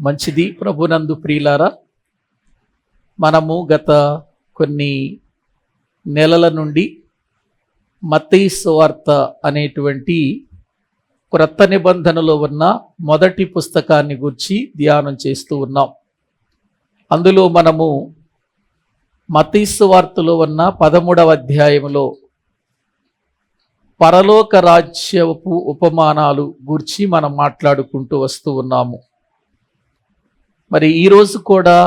మంచిది. ప్రభునందు ప్రియులారా, మనము గత కొన్ని నెలల నుండి మత్తయి సువార్త అనేటువంటి క్రొత్త నిబంధనలో ఉన్న మొదటి పుస్తకాన్ని గురించి ధ్యానం చేస్తూ ఉన్నాం. అందులో మనము మత్తయి సువార్తలో ఉన్న 13వ అధ్యాయంలో పరలోక రాజ్యపు ఉపమానాలు గురించి మనం మాట్లాడుకుంటూ వస్తూ ఉన్నాము. మరి ఈరోజు కూడా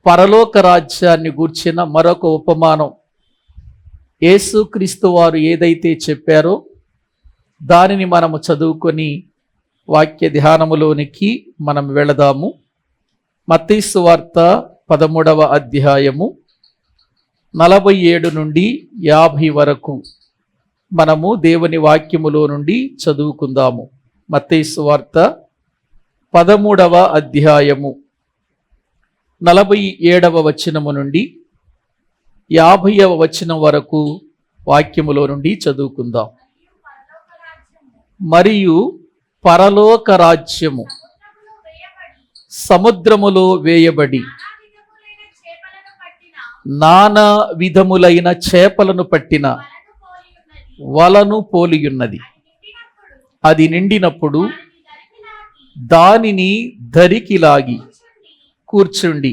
పరలోక రాజ్యాన్ని గూర్చిన మరొక ఉపమానం, యేసుక్రీస్తు వారు ఏదైతే చెప్పారో దానిని మనము చదువుకొని వాక్య ధ్యానములోనికి మనం వెళదాము. మత్తయి సువార్త 13వ అధ్యాయము 47 నుండి 50 వరకు మనము దేవుని వాక్యములో నుండి చదువుకుందాము. మత్తయి సువార్త 13వ అధ్యాయము 47వ వచనము నుండి 50వ వచనం వరకు వాక్యములో నుండి చదువుకుందాం. మరియు పరలోక రాజ్యము సముద్రములో వేయబడి నానా విధములైన చేపలను పట్టిన వలను పోలియున్నది. అది నిండినప్పుడు దానిని దరికి లాగి కూర్చుండి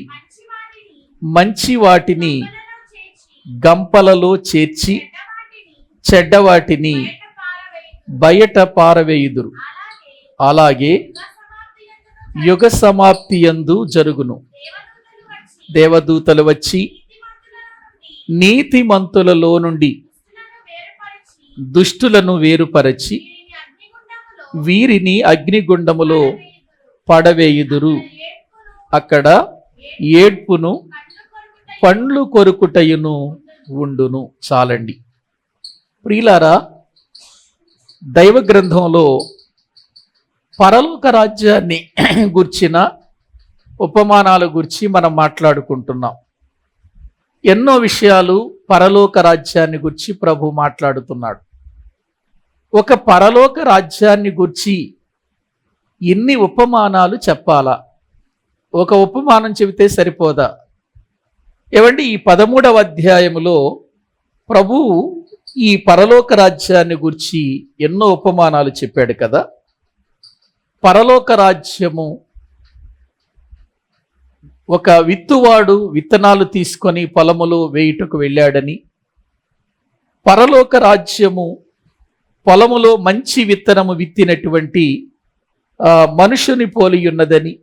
మంచి వాటిని గంపలలో చేర్చి చెడ్డవాటిని బయట పారవేయుదురు. అలాగే యుగ సమాప్తి యందు జరుగును. దేవదూతలు వచ్చి నీతిమంతులలో నుండి దుష్టులను వేరుపరచి వీరిని అగ్నిగుండములో పడవేయుదురు. అక్కడ ఏడ్పును పండ్లు కొరుకుటయును ఉండును. చాలండి ప్రియులారా, దైవ గ్రంథంలో పరలోక రాజ్యాన్ని గుర్చిన ఉపమానాల గురించి మనం మాట్లాడుకుంటున్నాం. ఎన్నో విషయాలు పరలోక రాజ్యాన్ని గురించి ప్రభు మాట్లాడుతున్నాడు. ఒక పరలోక రాజ్యాన్ని గురించి ఇన్ని ఉపమానాలు చెప్పాలా? ఒక ఉపమానం చెబితే సరిపోదా? ఏవండి, ఈ 13వ అధ్యాయములో ప్రభువు ఈ పరలోక రాజ్యాన్ని గురించి ఎన్నో ఉపమానాలు చెప్పాడు కదా. పరలోక రాజ్యము, ఒక విత్తువాడు విత్తనాలు తీసుకొని పొలములో వేయుటకు వెళ్ళాడని, పరలోక రాజ్యము పొలములో మంచి విత్తనము విత్తినటువంటి మనుషుని పోలి ఉన్నదని,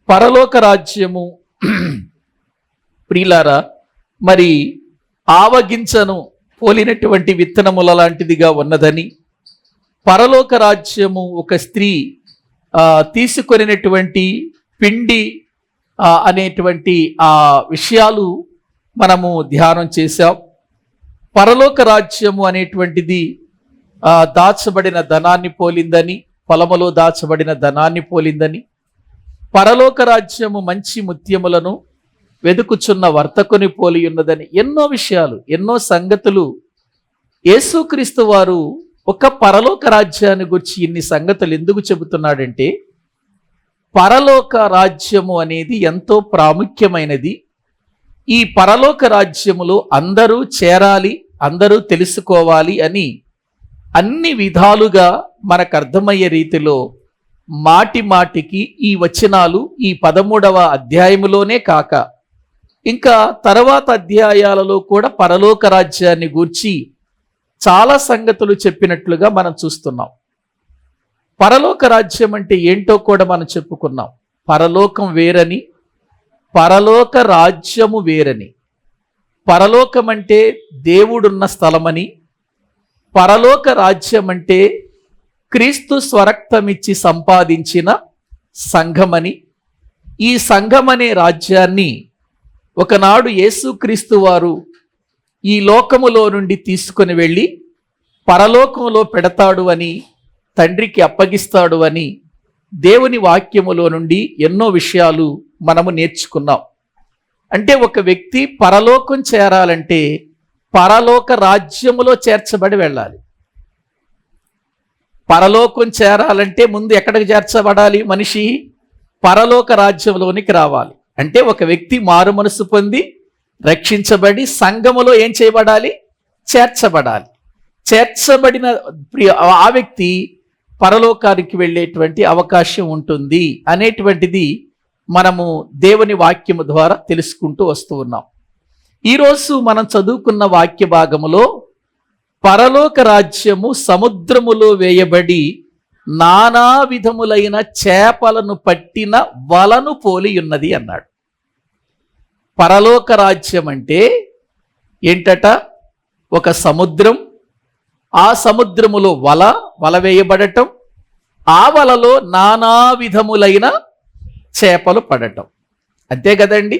పరలోక రాజ్యము ప్రియులారా మరి ఆవగించను పోలినటువంటి విత్తనముల లాంటిదిగా ఉన్నదని, పరలోక రాజ్యము ఒక స్త్రీ తీసుకొనినటువంటి పిండి అనేటువంటి ఆ విషయాలు మనము ధ్యానం చేశాం. పరలోక రాజ్యము అనేటువంటిది దాచబడిన ధనాన్ని పోలిందని, పొలములో దాచబడిన ధనాన్ని పోలిందని, పరలోక రాజ్యము మంచి ముత్యములను వెదుకుచున్న వర్తకుని పోలి ఉన్నదని, ఎన్నో విషయాలు, ఎన్నో సంగతులు యేసుక్రీస్తు వారు ఒక పరలోక రాజ్యాన్ని గురించి ఇన్ని సంగతులు ఎందుకు చెబుతున్నాడంటే, పరలోక రాజ్యము అనేది ఎంతో ప్రాముఖ్యమైనది. ఈ పరలోక రాజ్యములో అందరూ చేరాలి, అందరూ తెలుసుకోవాలి అని అన్ని విధాలుగా మనకు అర్థమయ్యే రీతిలో మాటి మాటికి ఈ వచనాలు ఈ 13వ అధ్యాయములోనే కాక ఇంకా తర్వాత అధ్యాయాలలో కూడా పరలోక రాజ్యాన్ని గూర్చి చాలా సంగతులు చెప్పినట్లుగా మనం చూస్తున్నాం. పరలోక రాజ్యం అంటే ఏంటో కూడా మనం చెప్పుకున్నాం. పరలోకం వేరని, పరలోక రాజ్యము వేరని. పరలోకం అంటే దేవుడున్న స్థలమని, పరలోక రాజ్యం అంటే క్రీస్తు స్వరక్తమిచ్చి సంపాదించిన సంఘమని, ఈ సంఘమనే రాజ్యాన్ని ఒకనాడు యేసుక్రీస్తు వారు ఈ లోకములో నుండి తీసుకొని వెళ్ళి పరలోకంలో పెడతాడు అని, తండ్రికి అప్పగిస్తాడు అని దేవుని వాక్యములో నుండి ఎన్నో విషయాలు మనము నేర్చుకున్నాం. అంటే ఒక వ్యక్తి పరలోకం చేరాలంటే పరలోక రాజ్యములో చేర్చబడి వెళ్ళాలి. పరలోకం చేరాలంటే ముందు ఎక్కడికి చేర్చబడాలి? మనిషి పరలోక రాజ్యంలోనికి రావాలి. అంటే ఒక వ్యక్తి మారు మనసు పొంది రక్షించబడి సంఘములో ఏం చేయబడాలి? చేర్చబడాలి. చేర్చబడిన ఆ వ్యక్తి పరలోకానికి వెళ్ళేటువంటి అవకాశం ఉంటుంది అనేటువంటిది మనము దేవుని వాక్యము ద్వారా తెలుసుకుంటూ వస్తూ ఉన్నాం. ఈరోజు మనం చదువుకున్న వాక్య భాగములో పరలోక రాజ్యము సముద్రములో వేయబడి నానా విధములైన చేపలను పట్టిన వలను పోలి ఉన్నది అన్నాడు. పరలోక రాజ్యం అంటే ఏంటట? ఒక సముద్రం, ఆ సముద్రములో వల వేయబడటం, ఆ వలలో నానా విధములైన చేపలు పడటం. అంతే కదండి.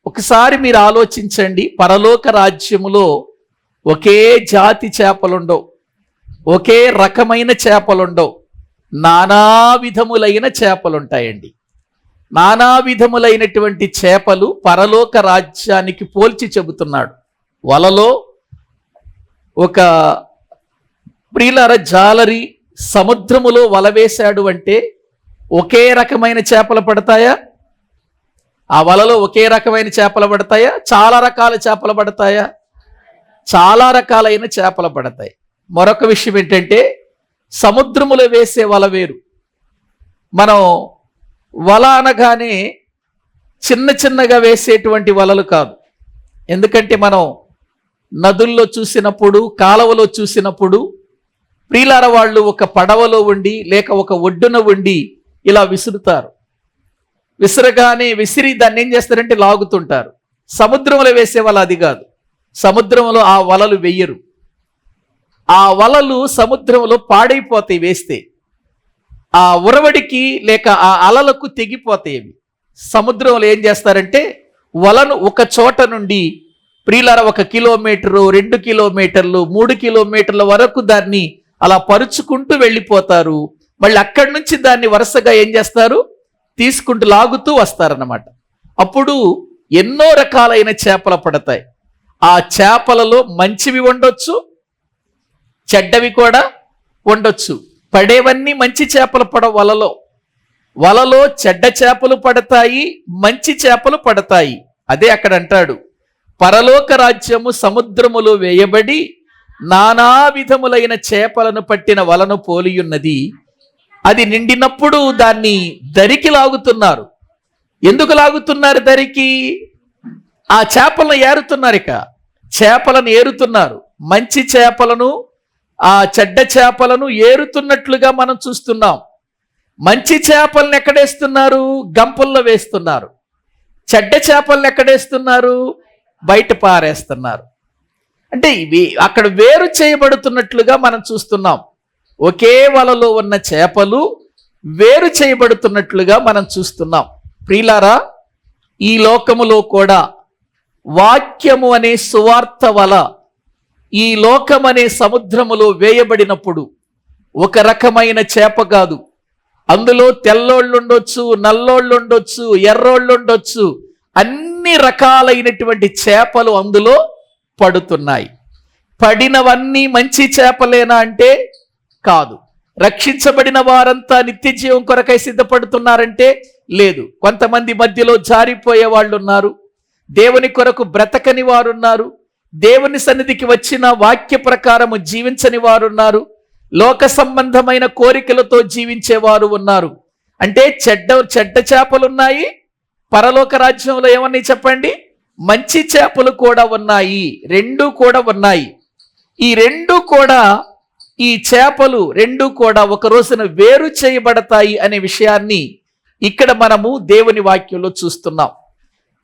ఒకసారి మీరు ఆలోచించండి, పరలోక రాజ్యములో ఒకే జాతి చేపలుండవు, ఒకే రకమైన చేపలుండవు, నానా విధములైన చేపలుంటాయండి. నానా విధములైనటువంటి చేపలు పరలోక రాజ్యానికి పోల్చి చెబుతున్నాడు. వలలో ఒక ప్రియులార జాలరి సముద్రములో వల వేశాడు అంటే ఒకే రకమైన చేపలు పడతాయా? ఆ వలలో ఒకే రకమైన చేపలు పడతాయా? చాలా రకాల చేపలు పడతాయా? చాలా రకాలైన చేపలు పడతాయి. మరొక విషయం ఏంటంటే సముద్రములో వేసే వల వేరు. మనం వల అనగానే చిన్న చిన్నగా వేసేటువంటి వలలు కాదు. ఎందుకంటే మనం నదుల్లో చూసినప్పుడు, కాలువలో చూసినప్పుడు ప్రియులార వాళ్ళు ఒక పడవలో ఉండి లేక ఒక ఒడ్డున ఉండి ఇలా విసురుతారు. విసరగానే విసిరి దాన్ని ఏం చేస్తారంటే లాగుతుంటారు. సముద్రంలో వేసే వల అది కాదు. సముద్రంలో ఆ వలలు వెయ్యరు. ఆ వలలు సముద్రంలో పాడైపోతాయి వేస్తే. ఆ ఉరవడికి లేక ఆ అలలకు తెగిపోతాయి. సముద్రంలో ఏం చేస్తారంటే వలను ఒక చోట నుండి ప్రియులార 1 కిలోమీటరు, 2 కిలోమీటర్లు, 3 కిలోమీటర్ల వరకు దాన్ని అలా పరుచుకుంటూ వెళ్ళిపోతారు. మళ్ళీ అక్కడి నుంచి దాన్ని వరుసగా ఏం చేస్తారు? తీసుకుంటూ లాగుతూ వస్తారన్నమాట. అప్పుడు ఎన్నో రకాలైన చేపలు పడతాయి. ఆ చేపలలో మంచివి ఉండొచ్చు, చెడ్డవి కూడా ఉండొచ్చు. పడేవన్నీ మంచి చేపలు పడవు. వలలో చెడ్డ చేపలు పడతాయి, మంచి చేపలు పడతాయి. అదే అక్కడ అంటాడు, పరలోక రాజ్యము సముద్రములో వేయబడి నానా విధములైన చేపలను పట్టిన వలను పోలియున్నది. అది నిండినప్పుడు దాన్ని దరికి లాగుతున్నారు. ఎందుకు లాగుతున్నారు దరికి? ఆ చేపలను ఏరుతున్నారు. ఇక చేపలను ఏరుతున్నారు. మంచి చేపలను, ఆ చెడ్డ చేపలను ఏరుతున్నట్లుగా మనం చూస్తున్నాం. మంచి చేపలను ఎక్కడేస్తున్నారు? గంపల్లో వేస్తున్నారు. చెడ్డ చేపలను ఎక్కడేస్తున్నారు? బయట పారేస్తున్నారు. అంటే ఇవి అక్కడ వేరు చేయబడుతున్నట్లుగా మనం చూస్తున్నాం. ఒకే వలలో ఉన్న చేపలు వేరు చేయబడుతున్నట్లుగా మనం చూస్తున్నాం. ప్రియులారా, ఈ లోకములో కూడా వాక్యము అనే సువార్త వల ఈ లోకమనే సముద్రములో వేయబడినప్పుడు ఒక రకమైన చేప కాదు. అందులో తెల్లోళ్ళు ఉండొచ్చు, నల్లోళ్ళు ఉండొచ్చు, ఎర్రోళ్ళు ఉండొచ్చు. అన్ని రకాలైనటువంటి చేపలు అందులో పడుతున్నాయి. పడినవన్నీ మంచి చేపలేనా అంటే కాదు. రక్షించబడిన వారంతా నిత్య జీవం కొరకై సిద్ధపడుతున్నారంటే లేదు. కొంతమంది మధ్యలో జారిపోయే వాళ్ళు ఉన్నారు. దేవుని కొరకు బ్రతకని వారున్నారు. దేవుని సన్నిధికి వచ్చిన వాక్య ప్రకారము జీవించని వారున్నారు. లోక సంబంధమైన కోరికలతో జీవించేవారు ఉన్నారు. అంటే చెడ్డ చేపలున్నాయి. పరలోక రాజ్యంలో ఏమన్నాయి చెప్పండి? మంచి చేపలు కూడా ఉన్నాయి. రెండు కూడా ఉన్నాయి. ఈ రెండు కూడా, ఈ చేపలు రెండు కూడా ఒక రోజున వేరు చేయబడతాయి అనే విషయాన్ని ఇక్కడ మనము దేవుని వాక్యంలో చూస్తున్నాం.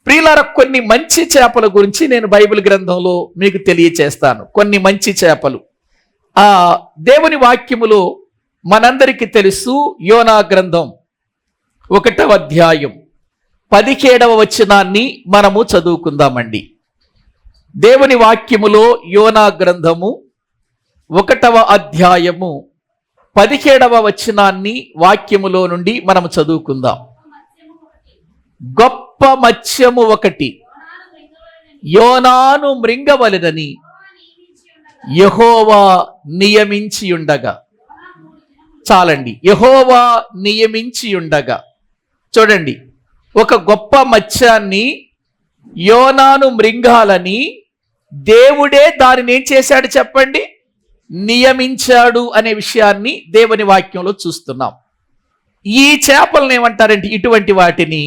ప్రియులారా, కొన్ని మంచి చేపల గురించి నేను బైబిల్ గ్రంథంలో మీకు తెలియచేస్తాను. కొన్ని మంచి చేపలు దేవుని వాక్యములో మనందరికీ తెలుసు. యోనా గ్రంథం 1వ అధ్యాయం 17వ వచనాన్ని మనము చదువుకుందామండి. దేవుని వాక్యములో యోనా గ్రంథము 1వ అధ్యాయము 17వ వచనాన్ని వాక్యములో నుండి మనము చదువుకుందాం. గొప్ప మత్స్యము ఒకటి యోనాను మృంగవలెనని యెహోవా నియమించి ఉండగా. చాలండి. యెహోవా నియమించి ఉండగా. చూడండి, ఒక గొప్ప మత్స్యాన్ని యోనాను మృంగాలని దేవుడే దానిని ఏం చేశాడు చెప్పండి? నియమించాడు అనే విషయాన్ని దేవుని వాక్యంలో చూస్తున్నాం. ఈ చేపలను ఏమంటారంటే, ఇటువంటి వాటిని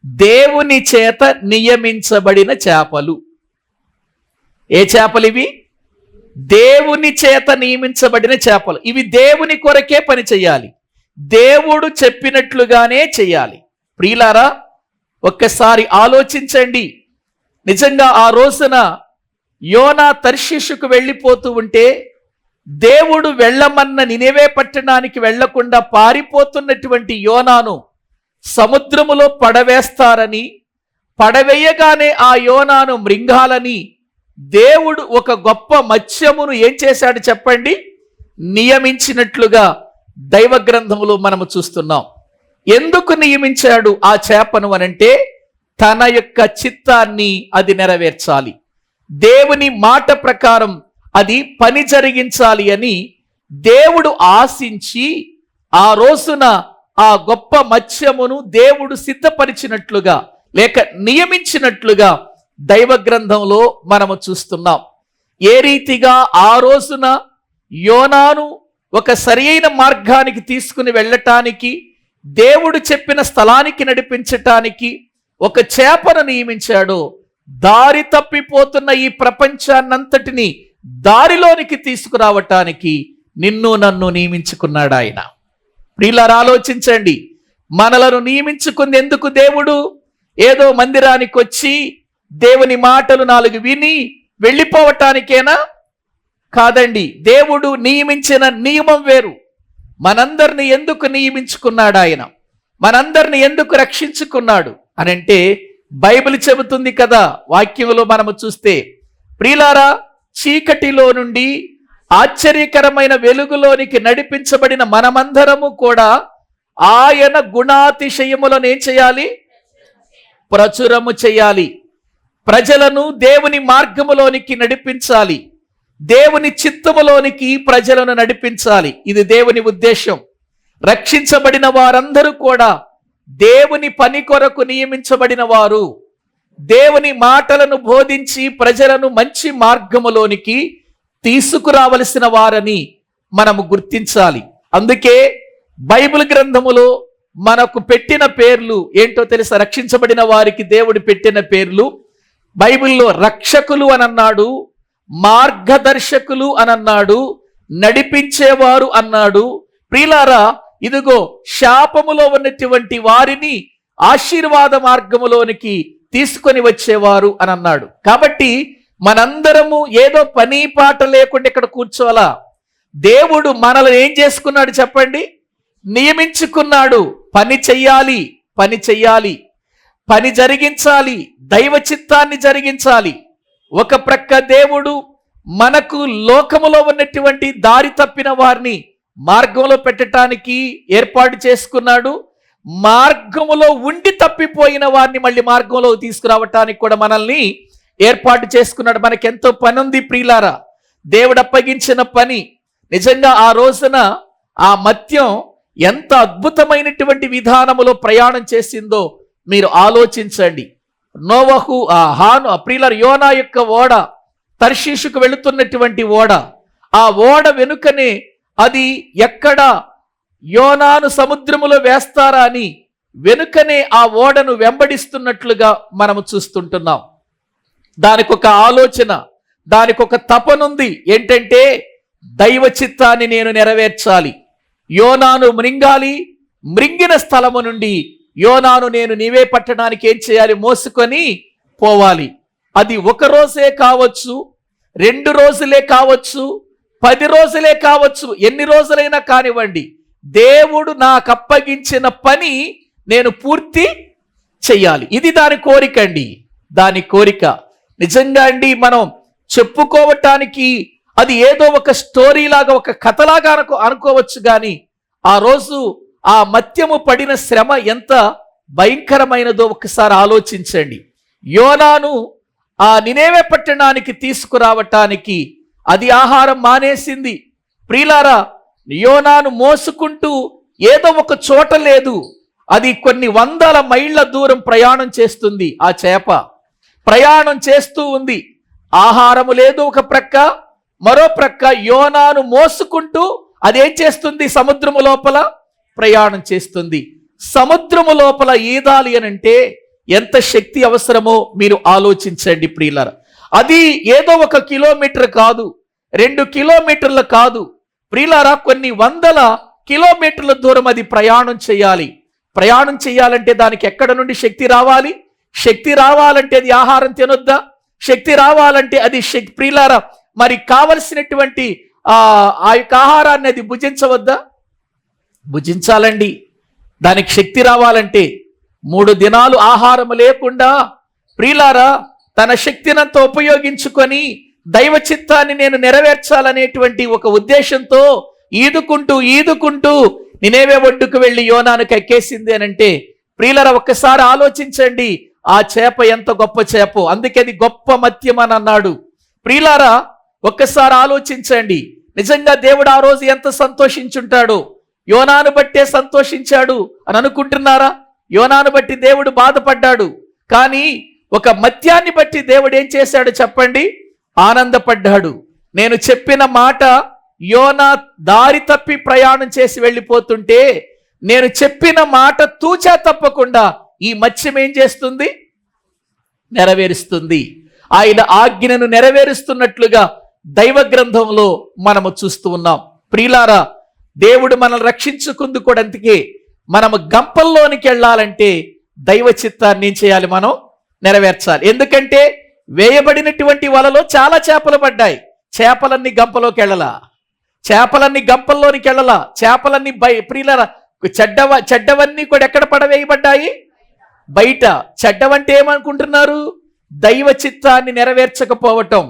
దేవుని చేత నియమించబడిన చేపలు. ఏ చేపలు ఇవి? దేవుని చేత నియమించబడిన చేపలు. ఇవి దేవుని కొరకే పని చేయాలి, దేవుడు చెప్పినట్లుగానే చేయాలి. ప్రియులారా, ఒక్కసారి ఆలోచించండి. నిజంగా ఆ రోజున యోనా తర్షీషుకు వెళ్ళిపోతూ ఉంటే, దేవుడు వెళ్ళమన్న నినెవే పట్టణానికి వెళ్లకుండా పారిపోతున్నటువంటి యోనాను సముద్రములో పడవేస్తారని, పడవేయగానే ఆ యోనాను మృంగాలని దేవుడు ఒక గొప్ప మత్స్యమును ఏం చేశాడు చెప్పండి? నియమించినట్లుగా దైవ గ్రంథములో మనము చూస్తున్నాం. ఎందుకు నియమించాడు ఆ చేపను అనంటే, తన యొక్క చిత్తాన్ని అది నెరవేర్చాలి, దేవుని మాట ప్రకారం అది పని జరిగించాలి అని దేవుడు ఆశించి ఆ రోజున ఆ గొప్ప మత్స్యమును దేవుడు సిద్ధపరిచినట్లుగా లేక నియమించినట్లుగా దైవ గ్రంథంలో మనము చూస్తున్నాం. ఏ రీతిగా ఆ రోజున యోనాను ఒక సరియైన మార్గానికి తీసుకుని వెళ్ళటానికి, దేవుడు చెప్పిన స్థలానికి నడిపించటానికి ఒక చేపను నియమించాడో, దారి తప్పిపోతున్న ఈ ప్రపంచాన్నంతటిని దారిలోనికి తీసుకురావటానికి నిన్ను నన్ను నియమించుకున్నాడు ఆయన. ప్రియులారా, ఆలోచించండి. మనలను నియమించుకుంది ఎందుకు? దేవుడు ఏదో మందిరానికి వచ్చి దేవుని మాటలు 4 విని వెళ్ళిపోవటానికేనా? కాదండి. దేవుడు నియమించిన నియమం వేరు. మనందరిని ఎందుకు నియమించుకున్నాడు ఆయన? మనందరిని ఎందుకు రక్షించుకున్నాడు అనంటే, బైబిల్ చెబుతుంది కదా, వాక్యంలో మనము చూస్తే, ప్రియులారా, చీకటిలో నుండి ఆశ్చర్యకరమైన వెలుగులోనికి నడిపించబడిన మనమందరము కూడా ఆయన గుణాతిశయములను ఏం చేయాలి? ప్రచురము చేయాలి. ప్రజలను దేవుని మార్గములోనికి నడిపించాలి, దేవుని చిత్తములోనికి ప్రజలను నడిపించాలి. ఇది దేవుని ఉద్దేశం. రక్షించబడిన వారందరూ కూడా దేవుని పని కొరకు నియమించబడిన వారు, దేవుని మాటలను బోధించి ప్రజలను మంచి మార్గములోనికి తీసుకురావలసిన వారని మనము గుర్తించాలి. అందుకే బైబిల్ గ్రంథములో మనకు పెట్టిన పేర్లు ఏంటో తెలుసా? రక్షించబడిన వారికి దేవుడు పెట్టిన పేర్లు బైబిల్లో రక్షకులు అనన్నాడు, మార్గదర్శకులు అనన్నాడు, నడిపించేవారు అన్నాడు. ప్రియులారా, ఇదిగో శాపములో ఉన్నటువంటి వారిని ఆశీర్వాద మార్గములోనికి తీసుకొని వచ్చేవారు అని అన్నాడు. కాబట్టి మనందరము ఏదో పని పాట లేకుండా ఇక్కడ కూర్చోవాలా? దేవుడు మనల్ని ఏం చేసుకున్నాడు చెప్పండి? నియమించుకున్నాడు. పని చెయ్యాలి, పని చెయ్యాలి, పని జరిగించాలి, దైవ చిత్తాన్ని జరిగించాలి. ఒక ప్రక్క దేవుడు మనకు లోకములో ఉన్నటువంటి దారి తప్పిన వారిని మార్గంలో పెట్టడానికి ఏర్పాటు చేసుకున్నాడు. మార్గములో ఉండి తప్పిపోయిన వారిని మళ్ళీ మార్గంలో తీసుకురావటానికి కూడా మనల్ని ఏర్పాటు చేసుకున్నాడు. మనకెంతో పని ఉంది ప్రియులారా. దేవుడు అప్పగించిన పని. నిజంగా ఆ రోజున ఆ మత్యం ఎంత అద్భుతమైనటువంటి విధానములో ప్రయాణం చేసిందో మీరు ఆలోచించండి. నోవహు ప్రియులారా, యోనా యొక్క ఓడ తర్షీషుకు వెళుతున్నటువంటి ఓడ, ఆ ఓడ వెనుకనే అది ఎక్కడ యోనాను సముద్రములో వేస్తారా అని వెనుకనే ఆ ఓడను వెంబడిస్తున్నట్లుగా మనము చూస్తుంటున్నాం. దానికి ఒక ఆలోచన, దానికి ఒక తపనుంది. ఏంటంటే, దైవ చిత్తాన్ని నేను నెరవేర్చాలి. యోనాను మృంగాలి, మృంగిన స్థలము నుండి యోనాను నేను నీవే పట్టణానికి ఏం చేయాలి? మోసుకొని పోవాలి. అది 1 రోజే కావచ్చు, 2 రోజులే కావచ్చు, 10 రోజులే కావచ్చు, ఎన్ని రోజులైనా కానివ్వండి. దేవుడు నాకు అప్పగించిన పని నేను పూర్తి చెయ్యాలి. ఇది దాని కోరిక అండి, దాని కోరిక. నిజంగా అండి, మనం చెప్పుకోవటానికి అది ఏదో ఒక స్టోరీ లాగా, ఒక కథలాగా అనుకోవచ్చు. కానీ ఆ రోజు ఆ మత్యము పడిన శ్రమ ఎంత భయంకరమైనదో ఒకసారి ఆలోచించండి. యోనాను ఆ నినేవే పట్టణానికి తీసుకురావటానికి అది ఆహారం మానేసింది. ప్రియులారా, యోనాను మోసుకుంటూ ఏదో ఒక చోట లేదు, అది కొన్ని వందల మైళ్ళ దూరం ప్రయాణం చేస్తుంది. ఆ చేప ప్రయాణం చేస్తూ ఉంది. ఆహారము లేదు ఒక ప్రక్క, మరో ప్రక్క యోనాను మోసుకుంటూ అదేం చేస్తుంది? సముద్రము లోపల ప్రయాణం చేస్తుంది. సముద్రము లోపల ఈదాలి అనంటే ఎంత శక్తి అవసరమో మీరు ఆలోచించండి ప్రియులారా. అది ఏదో 1 కిలోమీటర్ కాదు, 2 కిలోమీటర్లు కాదు ప్రియులారా, కొన్ని వందల కిలోమీటర్ల దూరం అది ప్రయాణం చేయాలి. ప్రయాణం చేయాలంటే దానికి ఎక్కడ నుండి శక్తి రావాలి? శక్తి రావాలంటే అది ఆహారం తినొద్దా? శక్తి రావాలంటే అది ప్రియులారా మరి కావలసినటువంటి ఆ యొక్క ఆహారాన్ని అది భుజించవద్దా? భుజించాలండి. దానికి శక్తి రావాలంటే 3 దినాలు ఆహారం లేకుండా ప్రియులారా తన శక్తినంతా ఉపయోగించుకొని దైవ చిత్తాన్ని నేను నెరవేర్చాలనేటువంటి ఒక ఉద్దేశంతో ఈదుకుంటూ నినేవే ఒడ్డుకు వెళ్ళి యోనానికి ఎక్కేసింది అనంటే ప్రియులారా ఒక్కసారి ఆలోచించండి, ఆ చేప ఎంత గొప్ప చేపో. అందుకే అది గొప్ప మత్యం అని అన్నాడు. ప్రియులారా ఒక్కసారి ఆలోచించండి, నిజంగా దేవుడు ఆ రోజు ఎంత సంతోషించుంటాడో. యోనాను బట్టే సంతోషించాడు అని అనుకుంటున్నారా? యోనాను బట్టి దేవుడు బాధపడ్డాడు, కానీ ఒక మత్యాన్ని బట్టి దేవుడు ఏం చేశాడు చెప్పండి? ఆనందపడ్డాడు. నేను చెప్పిన మాట యోనా దారి తప్పి ప్రయాణం చేసి వెళ్ళిపోతుంటే నేను చెప్పిన మాట తూచా తప్పకుండా ఈ మత్స్యం ఏం చేస్తుంది? నెరవేరుస్తుంది. ఆయన ఆజ్ఞను నెరవేరుస్తున్నట్లుగా దైవ గ్రంథంలో మనము చూస్తూ ఉన్నాం. ప్రియులారా దేవుడు మనల్ని రక్షించుకుందుకోవడానికి మనము గంపల్లోనికి వెళ్ళాలంటే దైవ చిత్తాన్ని ఏం చేయాలి? మనం నెరవేర్చాలి. ఎందుకంటే వేయబడినటువంటి వలలో చాలా చేపలు పడ్డాయి. చేపలన్నీ గంపలోకి వెళ్ళలా, చేపలన్నీ గంపల్లోనికి వెళ్ళలా. చేపలన్నీ ప్రియులారా చెడ్డవన్నీ కూడా ఎక్కడ పడవేయబడ్డాయి? బయట. చెడ్డవంటే ఏమనుకుంటున్నారు? దైవ చిత్తాన్ని నెరవేర్చకపోవటం,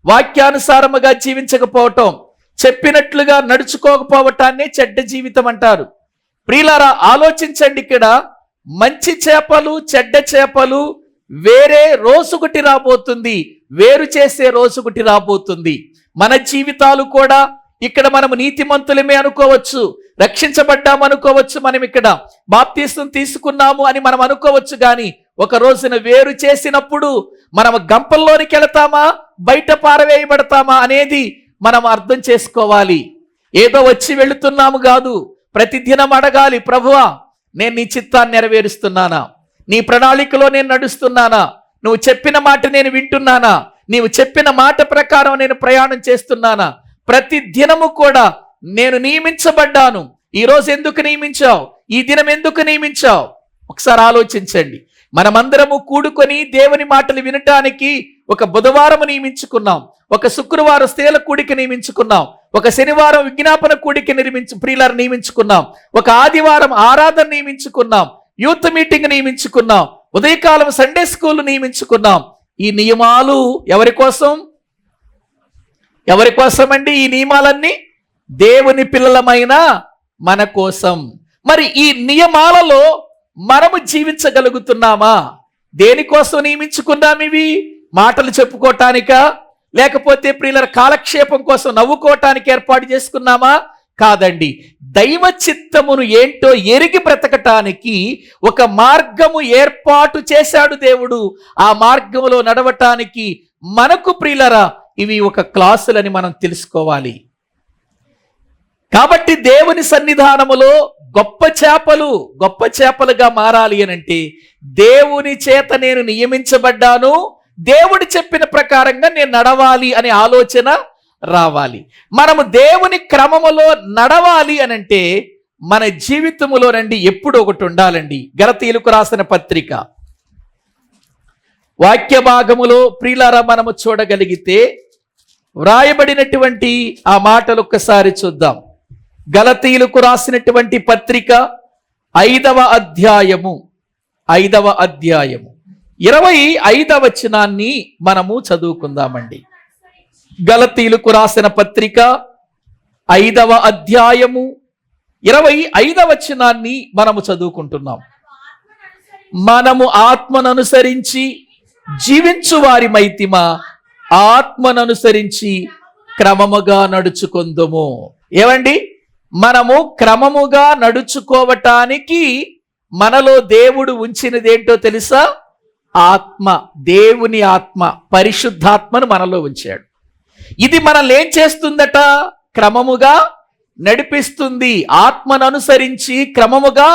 వాక్యానుసారముగా జీవించకపోవటం, చెప్పినట్లుగా నడుచుకోకపోవటాన్ని చెడ్డ జీవితం అంటారు. ప్రియులారా ఆలోచించండి, ఇక్కడ మంచి చేపలు చెడ్డ చేపలు వేరే రోజుగుటి రాబోతుంది, వేరు చేసే రోజుగుటి రాబోతుంది. మన జీవితాలు కూడా ఇక్కడ మనము నీతిమంతులమే అనుకోవచ్చు, రక్షించబడ్డాము అనుకోవచ్చు, మనం ఇక్కడ బాప్తీసం తీసుకున్నాము అని మనం అనుకోవచ్చు, కానీ ఒక రోజున వేరు చేసినప్పుడు మనము గంపల్లోనికి వెళతామా బయట పారవేయబడతామా అనేది మనం అర్థం చేసుకోవాలి. ఏదో వచ్చి వెళుతున్నాము కాదు, ప్రతిదినం అడగాలి, ప్రభువా నేను నీ చిత్తాన్ని నెరవేరుస్తున్నానా? నీ ప్రణాళికలో నేను నడుస్తున్నానా? నువ్వు చెప్పిన మాట నేను వింటున్నానా? నీవు చెప్పిన మాట ప్రకారం నేను ప్రయాణం చేస్తున్నానా? ప్రతి దినము కూడా నేను నియమించబడ్డాను. ఈరోజు ఎందుకు నియమించావు? ఈ దినం ఎందుకు నియమించావు? ఒకసారి ఆలోచించండి. మనమందరము కూడుకొని దేవుని మాటలు వినటానికి ఒక బుధవారం నియమించుకున్నాం, ఒక శుక్రవారం స్త్రీల కూడిక నియమించుకున్నాం, ఒక శనివారం విజ్ఞాపన కూడిక ప్రియులారు నియమించుకున్నాం, ఒక ఆదివారం ఆరాధన నియమించుకున్నాం, యూత్ మీటింగ్ నియమించుకున్నాం, ఉదయకాలం సండే స్కూల్ నియమించుకున్నాం. ఈ నియమాలు ఎవరి కోసం? ఎవరి కోసం అండి ఈ నియమాలన్నీ? దేవుని పిల్లలమైన మన కోసం. మరి ఈ నియమాలలో మనము జీవించగలుగుతున్నామా? దేనికోసం నియమించుకున్నాం? ఇవి మాటలు చెప్పుకోవటానికా, లేకపోతే ప్రియుల కాలక్షేపం కోసం నవ్వుకోవటానికి ఏర్పాటు చేసుకున్నామా? కాదండి. దైవ చిత్తమును ఏంటో ఎరిగి బ్రతకటానికి ఒక మార్గము ఏర్పాటు చేశాడు దేవుడు. ఆ మార్గములో నడవటానికి మనకు ప్రియులరా ఇవి ఒక క్లాసులని మనం తెలుసుకోవాలి. కాబట్టి దేవుని సన్నిధానములో గొప్ప చేపలుగా మారాలి అనంటే దేవుని చేత నేను నియమించబడ్డాను, దేవుడు చెప్పిన ప్రకారంగా నేను నడవాలి అనే ఆలోచన రావాలి. మనము దేవుని క్రమములో నడవాలి అనంటే మన జీవితములో రండి ఎప్పుడు ఒకటి ఉండాలండి. గలతీయులకు రాసిన పత్రిక వాక్య భాగములో ప్రియులారా మనము చూడగలిగితే వ్రాయబడినటువంటి ఆ మాటలు ఒక్కసారి చూద్దాం. గలతీయులకు రాసినటువంటి పత్రిక 5వ అధ్యాయము 25వ వచనాన్ని మనము చదువుకుందామండి. గలతీయులకు రాసిన పత్రిక 5వ అధ్యాయము 25వ వచనాన్ని మనము చదువుకుంటున్నాం. మనము ఆత్మను అనుసరించి జీవించు వారి మైతిమా, ఆత్మను అనుసరించి క్రమముగా నడుచుకుందుము. ఏమండి, మనము క్రమముగా నడుచుకోవటానికి మనలో దేవుడు ఉంచినదేంటో తెలుసా? ఆత్మ, దేవుని ఆత్మ, పరిశుద్ధాత్మను మనలో ఉంచాడు. ఇది మనల్ని ఏం చేస్తుందట? క్రమముగా నడిపిస్తుంది. ఆత్మను అనుసరించి క్రమముగా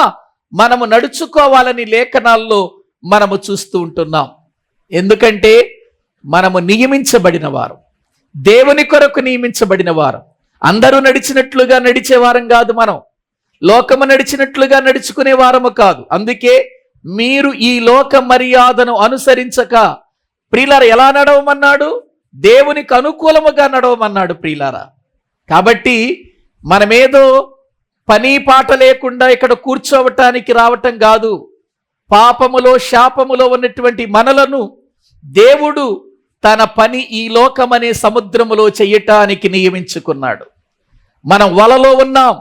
మనము నడుచుకోవాలని లేఖనాల్లో మనము చూస్తూ ఉంటున్నాం. ఎందుకంటే మనము నియమించబడిన వారు, దేవుని కొరకు నియమించబడిన వారు. అందరూ నడిచినట్లుగా నడిచేవారం కాదు, మనం లోకము నడిచినట్లుగా నడుచుకునే వారము కాదు. అందుకే మీరు ఈ లోక మర్యాదను అనుసరించక ప్రియులారా ఎలా నడవమన్నాడు? దేవునికి అనుకూలముగా నడవమన్నాడు ప్రియులారా. కాబట్టి మనమేదో పని పాట లేకుండా ఇక్కడ కూర్చోవటానికి రావటం కాదు. పాపములో శాపములో ఉన్నటువంటి మనలను దేవుడు తన పని ఈ లోకమనే సముద్రములో చెయ్యటానికి నియమించుకున్నాడు. మనం వలలో ఉన్నాం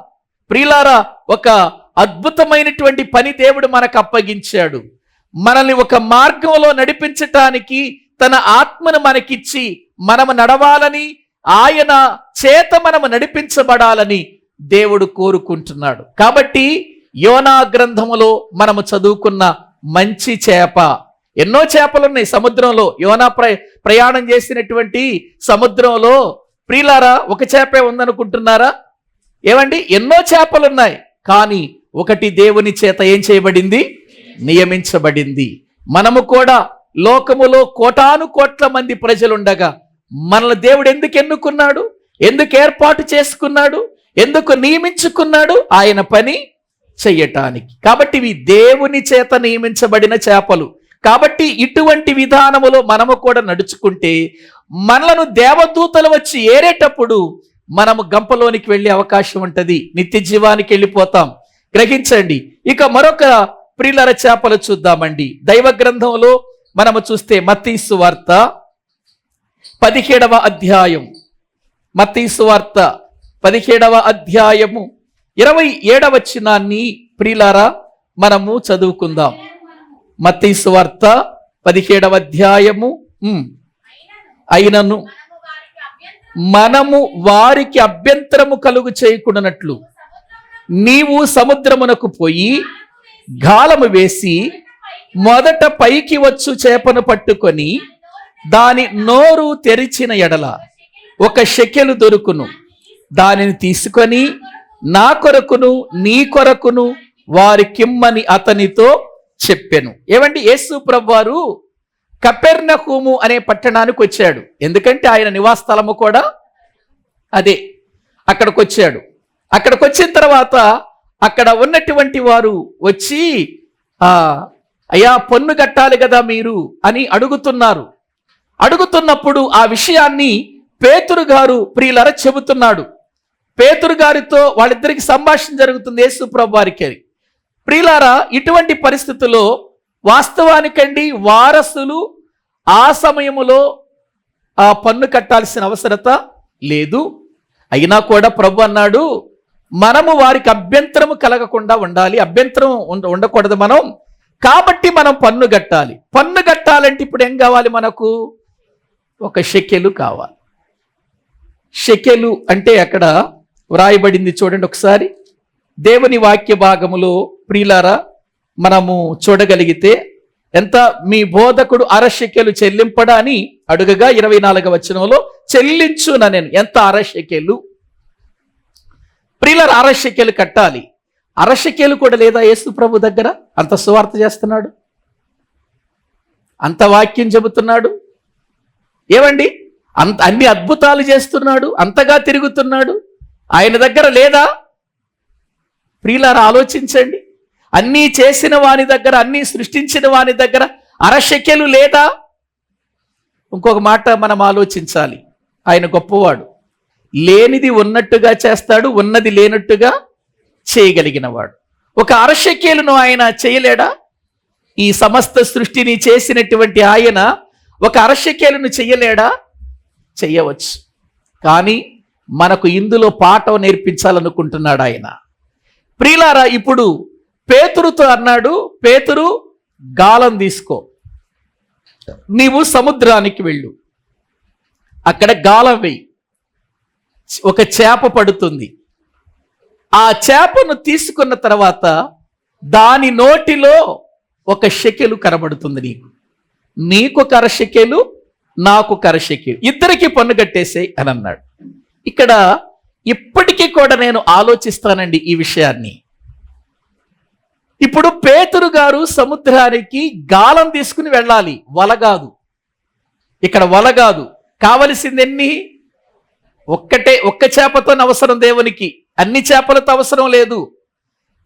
ప్రియులారా. ఒక అద్భుతమైనటువంటి పని దేవుడు మనకు అప్పగించాడు. మనల్ని ఒక మార్గంలో నడిపించటానికి తన ఆత్మను మనకిచ్చి మనము నడవాలని, ఆయన చేత మనము నడిపించబడాలని దేవుడు కోరుకుంటున్నాడు. కాబట్టి యోనా గ్రంథములో మనము చదువుకున్న మంచి చేప, ఎన్నో చేపలు ఉన్నాయి సముద్రంలో. యోనా ప్రయాణం చేసినటువంటి సముద్రంలో ప్రియులారా ఒక చేపే ఉందనుకుంటున్నారా? ఏమండి, ఎన్నో చేపలున్నాయి. కానీ ఒకటి దేవుని చేత ఏం చేయబడింది? నియమించబడింది. మనము కూడా లోకములో కోటాను కోట్ల మంది ప్రజలుండగా మనల్ని దేవుడు ఎందుకు ఎన్నుకున్నాడు? ఎందుకు ఏర్పాటు చేసుకున్నాడు? ఎందుకు నియమించుకున్నాడు? ఆయన పని చెయ్యటానికి. కాబట్టి ఇవి దేవుని చేత నియమించబడిన చేపలు. కాబట్టి ఇటువంటి విధానములో మనము కూడా నడుచుకుంటే మనలను దేవదూతలు వచ్చి ఏరేటప్పుడు మనము గంపలోనికి వెళ్ళే అవకాశం ఉంటుంది, నిత్య జీవానికి వెళ్ళిపోతాం. గ్రహించండి. ఇక మరొక ప్రియులర చేపలు చూద్దామండి. దైవ గ్రంథంలో మనము చూస్తే మత్తయి సువార్త 17వ అధ్యాయం, మత్తయి సువార్త 17వ అధ్యాయము 27వ వచనాన్ని ప్రియులారా మనము చదువుకుందాం. మత్తయి సువార్త 17వ అధ్యాయము. అయినను మనము వారికి అభ్యంతరము కలుగు చేయకుండానట్లు నీవు సముద్రమునకు పోయి గాలము వేసి మొదట పైకి వచ్చు చేపను పట్టుకొని దాని నోరు తెరిచిన ఎడల 1 షెకెలు దొరుకును. దానిని తీసుకొని నా కొరకును నీ కొరకును వారికిమ్మని అతనితో చెప్పెను. ఏమండి, యేసు ప్రభువారు కపెర్నహూము అనే పట్టణానికి వచ్చాడు. ఎందుకంటే ఆయన నివాస స్థలము కూడా అదే. అక్కడికి వచ్చాడు. అక్కడికి వచ్చిన తర్వాత అక్కడ ఉన్నటువంటి వారు వచ్చి అయ్యా పన్ను కట్టాలి కదా మీరు అని అడుగుతున్నారు. అడుగుతున్నప్పుడు ఆ విషయాన్ని పేతురు గారు ప్రియులర చెబుతున్నాడు. పేతురు గారితో వాళ్ళిద్దరికి సంభాషణ జరుగుతుంది యేసు ప్రభు వారికి. ప్రియులారా, ఇటువంటి పరిస్థితుల్లో వాస్తవానికండి వారసులు ఆ సమయములో ఆ పన్ను కట్టాల్సిన అవసరత లేదు. అయినా కూడా ప్రభు అన్నాడు, మనము వారికి అభ్యంతరము కలగకుండా ఉండాలి, అభ్యంతరం ఉండకూడదు మనం. కాబట్టి మనం పన్ను కట్టాలి. పన్ను కట్టాలంటే ఇప్పుడు ఏం కావాలి? మనకు 1 షెకెలు కావాలి. షెకెలు అంటే అక్కడ వ్రాయబడింది చూడండి ఒకసారి. దేవుని వాక్య భాగములో ప్రియులారా మనము చూడగలిగితే ఎంత? మీ బోధకుడు 1/2 షెకెలు చెల్లింపడా అని అడుగగా 24వ వచనంలో చెల్లించున నేను. ఎంత? 1/2 షెకెలు. ప్రియులారా 1/2 షెకెలు కట్టాలి. 1/2 షెకెలు కూడా లేదా యేసు ప్రభు దగ్గర? అంత సువార్త చేస్తున్నాడు, అంత వాక్యం చెబుతున్నాడు, ఏమండి అన్ని అద్భుతాలు చేస్తున్నాడు, అంతగా తిరుగుతున్నాడు. ఆయన దగ్గర లేదా? ప్రియులారా ఆలోచించండి. అన్నీ చేసిన వాని దగ్గర, అన్నీ సృష్టించిన వాని దగ్గర 1/2 షెకెలు లేదా? ఇంకొక మాట మనం ఆలోచించాలి. ఆయన గొప్పవాడు, లేనిది ఉన్నట్టుగా చేస్తాడు, ఉన్నది లేనట్టుగా చేయగలిగిన వాడు. 1/2 షెకెలును ఆయన చేయలేడా? ఈ సమస్త సృష్టిని చేసినటువంటి ఆయన 1/2 షెకెలును చెయ్యలేడా? చెయ్యవచ్చు. కానీ మనకు ఇందులో పాఠం నేర్పించాలనుకుంటున్నాడు ఆయన. ప్రియులారా, ఇప్పుడు పేతురుతో అన్నాడు, పేతురు గాలం తీసుకో, నీవు సముద్రానికి వెళ్ళు, అక్కడ గాలం వేయి, 1 చేప పడుతుంది. ఆ చేపను తీసుకున్న తర్వాత దాని నోటిలో ఒక షెకెలు కనబడుతుంది. నీకు ఒక అరషెకెలు, నాకు ఒక అరషెకెలు, ఇద్దరికి పన్ను కట్టేసేయ్ అని అన్నాడు. ఇక్కడ ఇప్పటికీ కూడా నేను ఆలోచిస్తానండి ఈ విషయాన్ని. ఇప్పుడు పేతురు గారు సముద్రానికి గాలం తీసుకుని వెళ్ళాలి, వల కాదు. ఇక్కడ వల కాదు, కావలసింది ఎన్ని? ఒక్క చేపతో అవసరం దేవునికి, అన్ని చేపలతో అవసరం లేదు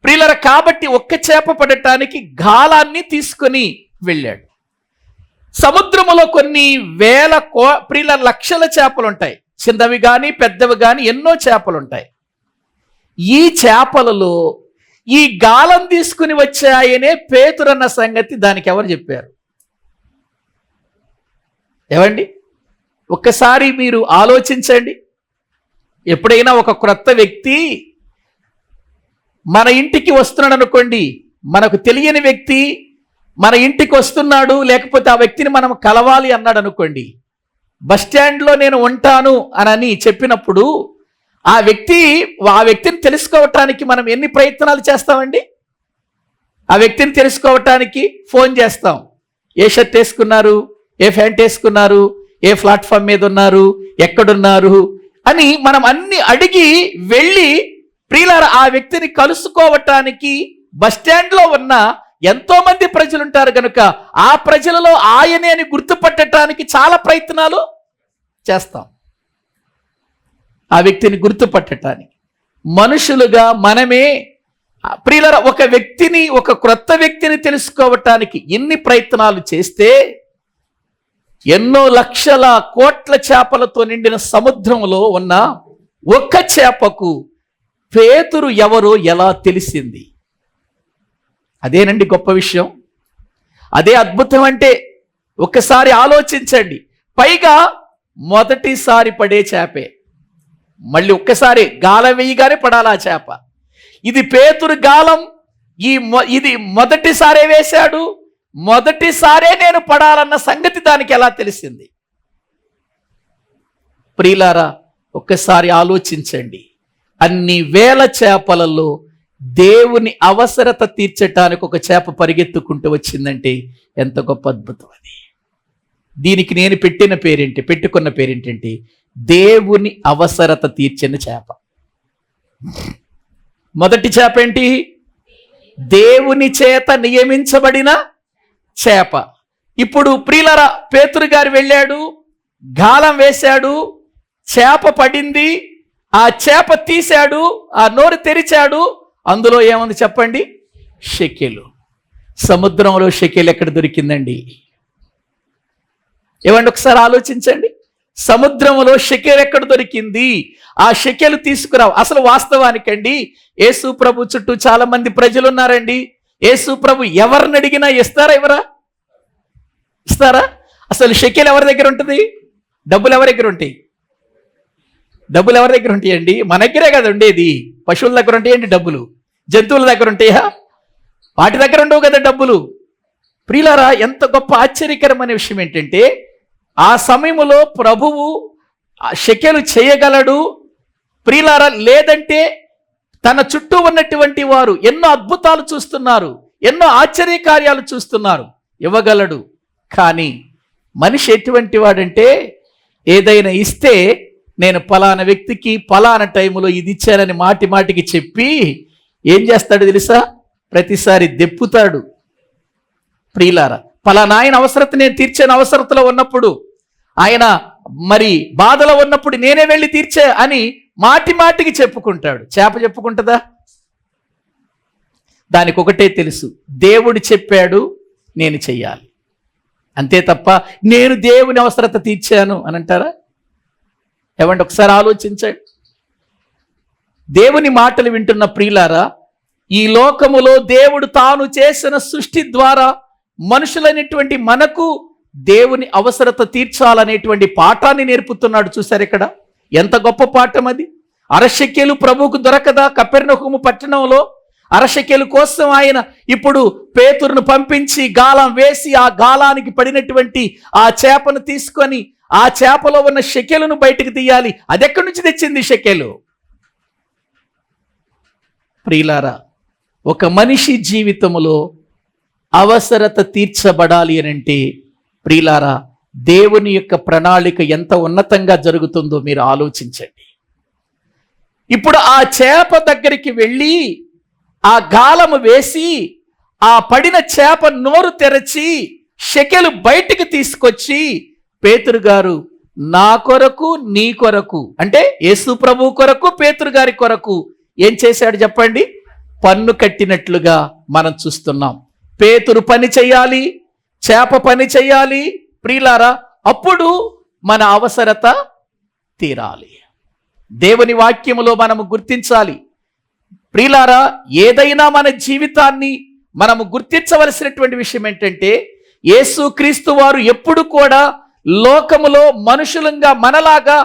ప్రియులారా. కాబట్టి ఒక్క చేప పడటానికి గాలాన్ని తీసుకొని వెళ్ళాడు. సముద్రములో కొన్ని వేల ప్రియుల లక్షల చేపలు ఉంటాయి, చిన్నవి కానీ పెద్దవి కానీ ఎన్నో చేపలు ఉంటాయి. ఈ చేపలలో ఈ గాలం తీసుకుని వచ్చాయనే పేతురన్న సంగతి దానికి ఎవరు చెప్పారు? ఏవండి, ఒక్కసారి మీరు ఆలోచించండి. ఎప్పుడైనా ఒక క్రొత్త వ్యక్తి మన ఇంటికి వస్తున్నాడు అనుకోండి, మనకు తెలియని వ్యక్తి మన ఇంటికి వస్తున్నాడు, లేకపోతే ఆ వ్యక్తిని మనం కలవాలి అన్నాడు అనుకోండి, బస్ స్టాండ్లో నేను ఉంటాను అని చెప్పినప్పుడు ఆ వ్యక్తిని తెలుసుకోవటానికి మనం ఎన్ని ప్రయత్నాలు చేస్తామండి? ఆ వ్యక్తిని తెలుసుకోవటానికి ఫోన్ చేస్తాం. ఏ షర్ట్ వేసుకున్నారు, ఏ ప్యాంట్ వేసుకున్నారు, ఏ ప్లాట్ఫామ్ మీద ఉన్నారు, ఎక్కడున్నారు అని మనం అన్ని అడిగి వెళ్ళి ప్రియులారా ఆ వ్యక్తిని కలుసుకోవటానికి బస్ స్టాండ్లో ఉన్న ఎంతో మంది ప్రజలు ఉంటారు కనుక ఆ ప్రజలలో ఆయనే అని గుర్తుపట్టడానికి చాలా ప్రయత్నాలు చేస్తాం. ఆ వ్యక్తిని గుర్తుపట్టడానికి మనుషులుగా మనమే ప్రియులారా ఒక క్రొత్త వ్యక్తిని తెలుసుకోవటానికి ఎన్ని ప్రయత్నాలు చేస్తే ఎన్నో లక్షల కోట్ల చేపలతో నిండిన సముద్రంలో ఉన్న ఒక్క చేపకు పేతురు ఎవరో ఎలా తెలిసింది? అదేనండి గొప్ప విషయం, అదే అద్భుతం. అంటే ఒక్కసారి ఆలోచించండి. పైగా మొదటిసారి పడే చేపే, మళ్ళీ ఒక్కసారి గాలం వేయగానే పడాలి ఆ చేప. ఇది పేతురు గాలం, ఇది మొదటిసారే వేశాడు, మొదటిసారే నేను పడాలన్న సంగతి దానికి ఎలా తెలిసింది? ప్రియులారా ఒక్కసారి ఆలోచించండి. అన్ని వేల చేపలలో దేవుని అవసరత తీర్చటానికి ఒక చేప పరిగెత్తుకుంటూ వచ్చిందంటే ఎంత గొప్ప అద్భుతం అది. దీనికి నేను పెట్టుకున్న పేరేంటంటే దేవుని అవసరత తీర్చిన చేప. మొదటి చేప ఏంటి? దేవుని చేత నియమించబడిన చేప. ఇప్పుడు ప్రియులారా పేతురు గారు వెళ్ళాడు, గాలం వేశాడు, చేప పడింది, ఆ చేప తీశాడు, ఆ నోరు తెరిచాడు, అందులో ఏముంది చెప్పండి? షెకెలు. సముద్రంలో షెకెలు ఎక్కడ దొరికిందండి? ఏమండి ఒకసారి ఆలోచించండి. సముద్రంలో షెకెలు ఎక్కడ దొరికింది? ఆ షెకెలు తీసుకురావు. అసలు వాస్తవానికండి యేసు ప్రభు చుట్టూ చాలా మంది ప్రజలు ఉన్నారండి. యేసు ప్రభు ఎవరిని అడిగినా ఇస్తారా? అసలు షెకెలు ఎవరి దగ్గర ఉంటుంది? డబ్బులు ఎవరి దగ్గర ఉంటాయి? డబ్బులు ఎవరి దగ్గర ఉంటాయండి? మన దగ్గరే కదా ఉండేది. పశువుల దగ్గర ఉంటాయండి డబ్బులు, జంతువుల దగ్గర ఉంటాయా? వాటి దగ్గర ఉండవు కదా డబ్బులు. ప్రియులారా ఎంత గొప్ప ఆశ్చర్యకరమైన విషయం ఏంటంటే ఆ సమయంలో ప్రభువు షెకెలు చేయగలడు ప్రియులారా. లేదంటే తన చుట్టూ ఉన్నటువంటి వారు ఎన్నో అద్భుతాలు చూస్తున్నారు, ఎన్నో ఆశ్చర్య కార్యాలు చూస్తున్నారు, ఇవ్వగలడు. కానీ మనిషి ఎటువంటి వాడంటే ఏదైనా ఇస్తే నేను పలానా వ్యక్తికి పలానా టైంలో ఇది ఇచ్చానని మాటికి చెప్పి ఏం చేస్తాడు తెలుసా? ప్రతిసారి దెప్పుతాడు. ప్రియులారా పలానా ఆయన అవసరత నేను తీర్చాను, అవసరతలో ఉన్నప్పుడు ఆయన మరి బాధలో ఉన్నప్పుడు నేనే వెళ్ళి తీర్చా అని మాటికి చెప్పుకుంటాడు. చేప చెప్పుకుంటుందా? దానికి ఒకటే తెలుసు, దేవుడు చెప్పాడు నేను చెయ్యాలి, అంతే తప్ప నేను దేవుని అవసరత తీర్చాను అని అంటారా? ఏమంటే ఒకసారి ఆలోచించండి. దేవుని మాటలు వింటున్న ప్రియులారా, ఈ లోకములో దేవుడు తాను చేసిన సృష్టి ద్వారా మనుషులైనటువంటి మనకు దేవుని అవసరత తీర్చాలనేటువంటి పాఠాన్ని నేర్పుతున్నాడు. చూశారు ఇక్కడ ఎంత గొప్ప పాఠం అది. అరషెకెలు ప్రభువుకు దొరకదా? కపెర్నహూము పట్టణంలో అరషెకెలు కోసం ఆయన ఇప్పుడు పేతురును పంపించి గాలం వేసి ఆ గాలానికి పడినటువంటి ఆ చేపను తీసుకొని ఆ చేపలో ఉన్న షెకెలును బయటకు తీయాలి. అదెక్కడి నుంచి తెచ్చింది షెకెలు? ప్రియులారా ఒక మనిషి జీవితంలో అవసరత తీర్చబడాలి అని అంటే ప్రియులారా, దేవుని యొక్క ప్రణాళిక ఎంత ఉన్నతంగా జరుగుతుందో మీరు ఆలోచించండి. ఇప్పుడు ఆ చేప దగ్గరికి వెళ్ళి ఆ గాలము వేసి ఆ పడిన చేప నోరు తెరచి షెకెలు బయటికి తీసుకొచ్చి, పేతురు గారు నా కొరకు నీ కొరకు అంటే యేసు ప్రభు కొరకు పేతురు గారి కొరకు ఏం చేశాడు చెప్పండి? పన్ను కట్టినట్లుగా మనం చూస్తున్నాం. పేతురు పని చేయాలి, చేప పని చేయాలి ప్రియులారా, అప్పుడు మన అవసరత తీరాలి. దేవుని వాక్యములో మనము గుర్తించాలి ప్రియులారా. ఏదైనా మన జీవితాన్ని మనము గుర్తించవలసినటువంటి విషయం ఏంటంటే, యేసుక్రీస్తు వారు ఎప్పుడు కూడా లోకములో మనుషులంగా మనలాగా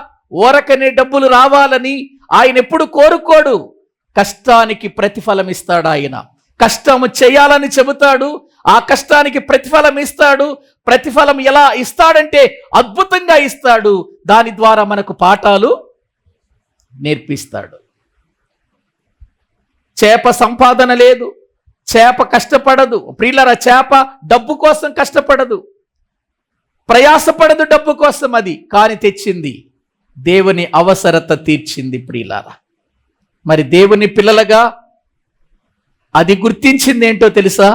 ఓరకనే డబ్బులు రావాలని ఆయన ఎప్పుడు కోరుకోడు. కష్టానికి ప్రతిఫలం ఇస్తాడు. ఆయన కష్టము చేయాలని చెబుతాడు, ఆ కష్టానికి ప్రతిఫలం ఇస్తాడు. ప్రతిఫలం ఎలా ఇస్తాడంటే అద్భుతంగా ఇస్తాడు. దాని ద్వారా మనకు పాఠాలు నేర్పిస్తాడు. చేప సంపాదన లేదు, చేప కష్టపడదు ప్రియులారా. చేప డబ్బు కోసం కష్టపడదు, ప్రయాసపడదు డబ్బు కోసం. అది కాని తెచ్చింది దేవుని అవసరత తీర్చింది ప్రియులారా. మరి దేవుని పిల్లలుగా అది గుర్తించింది ఏంటో తెలుసా?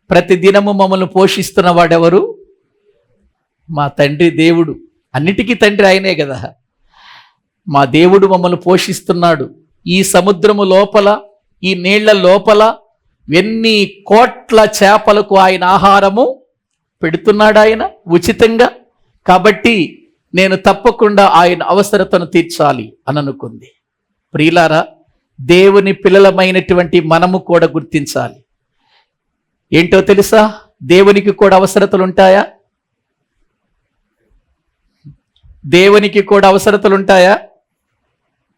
ప్రతిదినము మమ్మల్ని పోషిస్తున్న వాడెవరు? మా తండ్రి దేవుడు. అన్నిటికీ తండ్రి ఆయనే కదా. మా దేవుడు మమ్మల్ని పోషిస్తున్నాడు. ఈ సముద్రము లోపల, ఈ నీళ్ల లోపల ఎన్ని కోట్ల చేపలకు ఆయన ఆహారము పెడుతున్నాడు ఆయన ఉచితంగా. కాబట్టి నేను తప్పకుండా ఆయన అవసరతను తీర్చాలి అని అనుకుంది. ప్రియులారా, దేవుని పిల్లలమైనటువంటి మనము కూడా గుర్తించాలి. ఏంటో తెలుసా? దేవునికి కూడా అవసరతలు ఉంటాయా? దేవునికి కూడా అవసరతలు ఉంటాయా?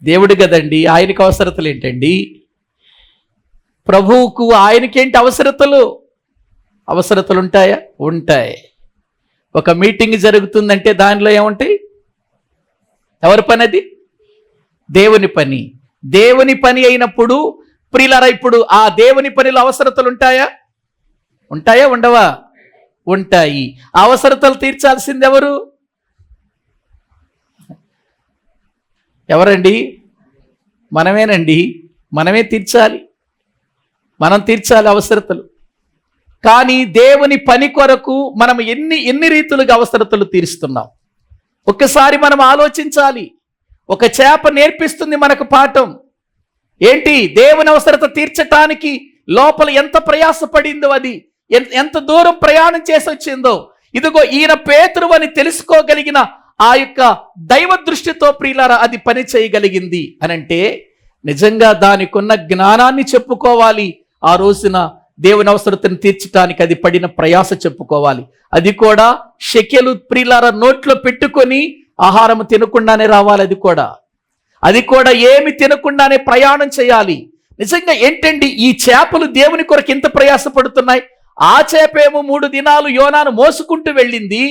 దేవుడు కదండి, ఆయనకు అవసరతలు ఏంటండి? ప్రభువుకు ఆయనకేంటి అవసరతలు? అవసరతలు ఉంటాయా? ఉంటాయి. ఒక మీటింగ్ జరుగుతుందంటే దానిలో ఏముంటాయి? ఎవరి పని అది? దేవుని పని. దేవుని పని అయినప్పుడు ప్రియులారా, ఇప్పుడు ఆ దేవుని పనిలో అవసరతలు ఉంటాయా? ఉంటాయా? ఉండవా? ఉంటాయి. అవసరతలు తీర్చాల్సింది ఎవరు? ఎవరండి? మనమేనండి. మనమే తీర్చాలి. మనం తీర్చాలి అవసరతలు. కానీ దేవుని పని కొరకు మనం ఎన్ని రీతులుగా అవసరతలు తీరుస్తున్నాం ఒక్కసారి మనం ఆలోచించాలి. ఒక చేప నేర్పిస్తుంది మనకు పాఠం ఏంటి? దేవుని అవసరత తీర్చటానికి లోపల ఎంత ప్రయాసపడిందో, అది ఎంత దూరం ప్రయాణం చేసి వచ్చిందో. ఇదిగో ఈయన పేతురు అని తెలుసుకోగలిగిన ఆ యొక్క దైవ దృష్టితో ప్రియులారా అది పని చేయగలిగింది అనంటే నిజంగా దానికి ఉన్న జ్ఞానాన్ని చెప్పుకోవాలి. ఆ రోజున దేవుని అవసరతను తీర్చడానికి అది పడిన ప్రయాస చెప్పుకోవాలి. అది కూడా షెకెలు ప్రియులారా నోట్లో పెట్టుకొని ఆహారం తినకుండానే రావాలి. అది కూడా ఏమి తినకుండానే ప్రయాణం చేయాలి. నిజంగా ఏంటండి ఈ చేపలు దేవుని కొరకు ఇంత ప్రయాసపడుతున్నాయి? ఆ చేపేమో 3 దినాలు యోనాను మోసుకుంటూ వెళ్ళింది,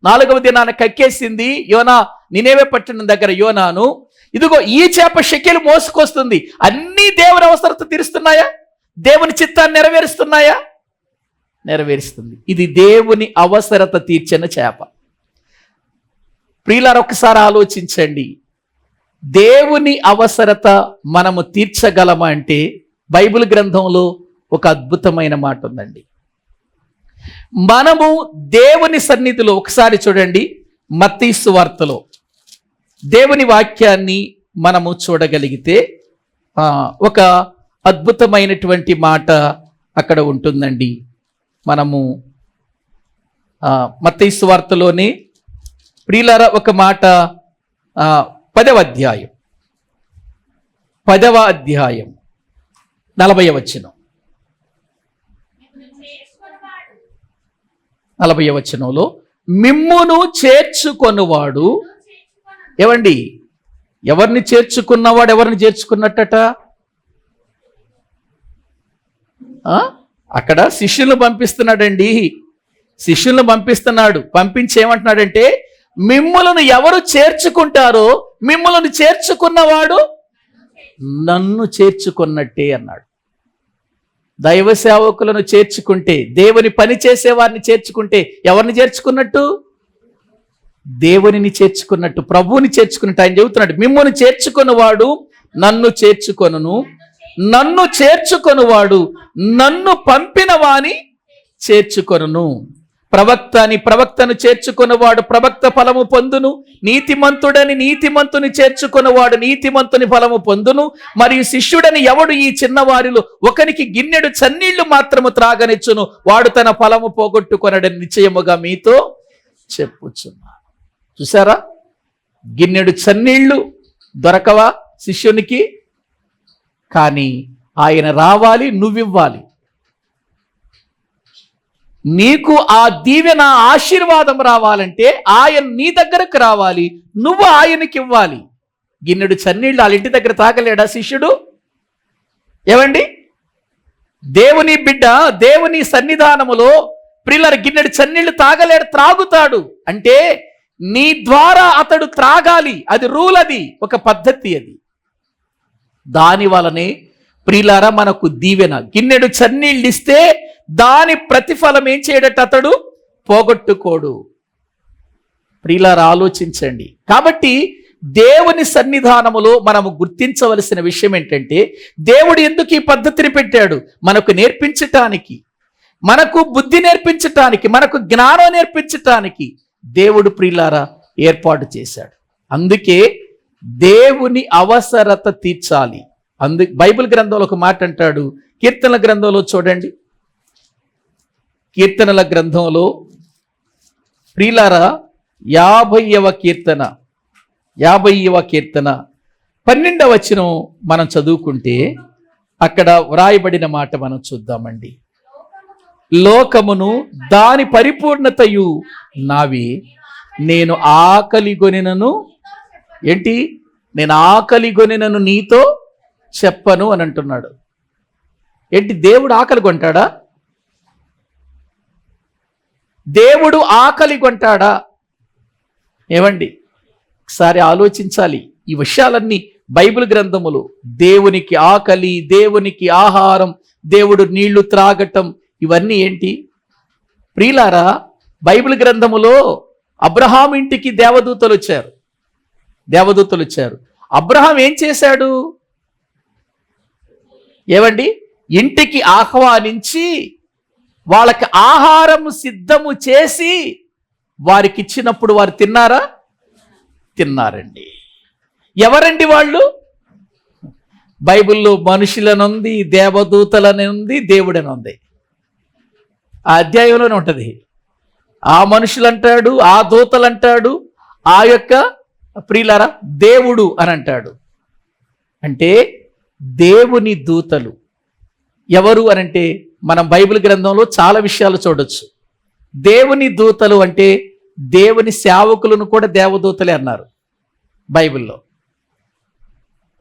4వ దినాన కక్కేసింది యోనా నినేవే పట్టణం దగ్గర యోనాను. ఇదిగో ఈ చేప షెకెలు మోసుకొస్తుంది. అన్నీ దేవుని అవసరత తీరుస్తున్నాయా? దేవుని చిత్తాన్ని నెరవేరుస్తున్నాయా? నెరవేరుస్తుంది. ఇది దేవుని అవసరత తీర్చిన చేప. ప్రియులారా, ఒక్కసారి ఆలోచించండి. దేవుని అవసరత మనము తీర్చగలమా అంటే బైబిల్ గ్రంథంలో ఒక అద్భుతమైన మాట ఉందండి. మనము దేవుని సన్నిధిలో ఒకసారి చూడండి, మత్తయి సువార్తలో దేవుని వాక్యాన్ని మనము చూడగలిగితే ఒక అద్భుతమైనటువంటి మాట అక్కడ ఉంటుందండి. మనము మత్తయి సువార్తలోనే ప్రియులారా ఒక మాట 10వ అధ్యాయం 40వ వచనం 40వ వచనంలో మిమ్మును చేర్చుకొనువాడు ఏవండి? ఎవరిని చేర్చుకున్నవాడు ఎవరిని చేర్చుకున్నట్టట? అక్కడ శిష్యులను పంపిస్తున్నాడండి. శిష్యులను పంపిస్తున్నాడు. పంపించి ఏమంటున్నాడంటే మిమ్ములను ఎవరు చేర్చుకుంటారో మిమ్ములను చేర్చుకున్నవాడు నన్ను చేర్చుకున్నట్టే అన్నాడు. దైవ సేవకులను చేర్చుకుంటే, దేవుని పని చేసే వారిని చేర్చుకుంటే ఎవరిని చేర్చుకున్నట్టు? దేవునిని చేర్చుకున్నట్టు, ప్రభువుని చేర్చుకున్నట్టు. ఆయన చెబుతున్నాడు, మిమ్మును చేర్చుకొనువాడు నన్ను చేర్చుకొనును, నన్ను చేర్చుకొనువాడు నన్ను పంపిన వాని చేర్చుకొనును. ప్రవక్తను చేర్చుకొనువాడు ప్రవక్త ఫలము పొందును, నీతిమంతుడని నీతిమంతుని చేర్చుకొనువాడు నీతిమంతుని ఫలము పొందును. మరియు శిష్యుడని ఎవడు ఈ చిన్నవారిలో ఒకనికి గిన్నెడు చన్నీళ్లు మాత్రము త్రాగనిచ్చును, వాడు తన ఫలము పోగొట్టుకొనడని నిశ్చయముగా మీతో చెప్పుచున్నా. చూసారా, గిన్నెడు చన్నీళ్లు దొరకవా శిష్యునికి? కానీ ఆయన రావాలి, నువ్వివ్వాలి. నీకు ఆ దీవెన ఆశీర్వాదం రావాలంటే ఆయన నీ దగ్గరకు రావాలి, నువ్వు ఆయనకి ఇవ్వాలి. గిన్నెడు చన్నీళ్ళు వాళ్ళ ఇంటి దగ్గర తాగలేడా శిష్యుడు? ఏమండి, దేవుని బిడ్డ దేవుని సన్నిధానములో ప్రియులారా గిన్నెడు చన్నీళ్లు తాగలేడు, త్రాగుతాడు. అంటే నీ ద్వారా అతడు త్రాగాలి, అది రూల్, అది ఒక పద్ధతి. అది దాని వలనే ప్రియులారా మనకు దీవెన. గిన్నెడు చన్నీళ్ళు ఇస్తే దాని ప్రతిఫలం ఏం చేయడట? అతడు పోగొట్టుకోడు. ప్రియులారా ఆలోచించండి. కాబట్టి దేవుని సన్నిధానములో మనము గుర్తించవలసిన విషయం ఏంటంటే, దేవుడు ఎందుకు ఈ పద్ధతిని పెట్టాడు? మనకు నేర్పించటానికి, మనకు బుద్ధి నేర్పించటానికి, మనకు జ్ఞానం నేర్పించటానికి దేవుడు ప్రియులారా ఏర్పాటు చేశాడు. అందుకే దేవుని అవసరత తీర్చాలి. బైబిల్ గ్రంథంలో ఒక మాట అంటాడు, కీర్తనల గ్రంథంలో చూడండి, కీర్తనల గ్రంథంలో ప్రియులారా 50వ కీర్తన 12వ వచనం మనం చదువుకుంటే అక్కడ వ్రాయబడిన మాట మనం చూద్దామండి. లోకమును దాని పరిపూర్ణతయు నావి, నేను ఆకలిగొనినను ఏంటి? నేను ఆకలిగొనినను నీతో చెప్పను అని అంటున్నాడు. ఏంటి, దేవుడు ఆకలి కొంటాడా? దేవుడు ఆకలి కొంటాడా? ఏమండి, ఒకసారి ఆలోచించాలి. ఈ విషయాలన్నీ బైబిల్ గ్రంథములు, దేవునికి ఆకలి, దేవునికి ఆహారం, దేవుడు నీళ్లు త్రాగటం, ఇవన్నీ ఏంటి ప్రియులారా? బైబిల్ గ్రంథములో అబ్రహాం ఇంటికి దేవదూతలు వచ్చారు. అబ్రహాం ఏం చేశాడు? ఏమండి, ఇంటికి ఆహ్వానించి వాళ్ళకి ఆహారం సిద్ధము చేసి వారికి ఇచ్చినప్పుడు వారు తిన్నారా? తిన్నారండి. ఎవరండి వాళ్ళు? బైబిల్లో మనుషులనుంది, దేవదూతలనుంది, దేవుడనుంది. ఆ అధ్యాయంలోనే ఉంటుంది. ఆ మనుషులంటాడు, ఆ దూతలంటాడు, ఆ యొక్క ప్రియులారా దేవుడు అని అంటాడు. అంటే దేవుని దూతలు ఎవరు అనంటే, మనం బైబిల్ గ్రంథంలో చాలా విషయాలు చూడొచ్చు. దేవుని దూతలు అంటే దేవుని సేవకులను కూడా దేవదూతలే అన్నారు బైబిల్లో.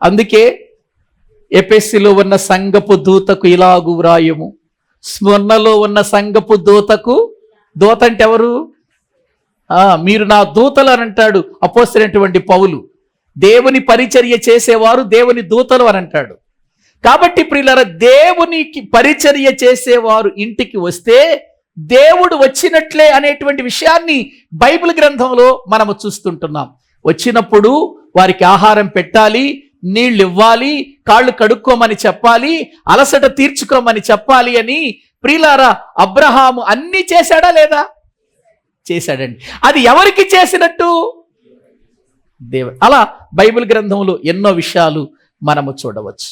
అందుకే ఎఫెసీలో ఉన్న సంఘపు దూతకు ఇలాగు వ్రాయము, స్మరణలో ఉన్న సంఘపు దూతకు, దూత అంటే ఎవరు? మీరు నా దూతలు అని అంటాడు అపోస్తలుడైనటువంటి పౌలు. దేవుని పరిచర్య చేసేవారు దేవుని దూతలు అని అంటాడు. కాబట్టి ప్రియులారా, దేవునికి పరిచర్య చేసేవారు ఇంటికి వస్తే దేవుడు వచ్చినట్లే అనేటువంటి విషయాన్ని బైబిల్ గ్రంథంలో మనము చూస్తుంటున్నాం. వచ్చినప్పుడు వారికి ఆహారం పెట్టాలి, నీళ్ళు ఇవ్వాలి, కాళ్ళు కడుక్కోమని చెప్పాలి, అలసట తీర్చుకోమని చెప్పాలి అని ప్రియులారా అబ్రహాము అన్నీ చేశాడా లేదా? చేశాడండి. అది ఎవరికి చేసినట్టు? దేవుడు. అలా బైబిల్ గ్రంథంలో ఎన్నో విషయాలు మనము చూడవచ్చు.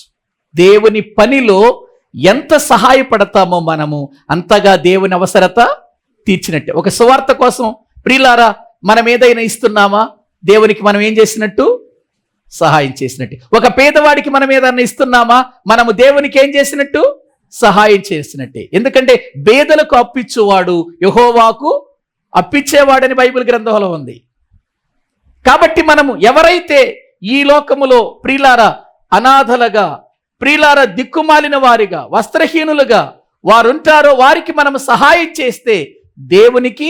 దేవుని పనిలో ఎంత సహాయపడతామో మనము అంతగా దేవుని అవసరత తీర్చినట్టే. ఒక సువార్త కోసం ప్రియులారా మనం ఏదైనా ఇస్తున్నామా? దేవునికి మనం ఏం చేసినట్టు? సహాయం చేసినట్టు. ఒక పేదవాడికి మనం ఏదైనా ఇస్తున్నామా? మనము దేవునికి ఏం చేసినట్టు? సహాయం చేసినట్టే. ఎందుకంటే పేదలకు అప్పిచ్చువాడు యెహోవాకు అప్పిచ్చేవాడని బైబిల్ గ్రంథంలో ఉంది. కాబట్టి మనము ఎవరైతే ఈ లోకములో ప్రియులారా అనాథలుగా, ప్రియులారా దిక్కుమాలిన వారిగా, వస్త్రహీనులుగా వారుంటారో వారికి మనము సహాయం చేస్తే దేవునికి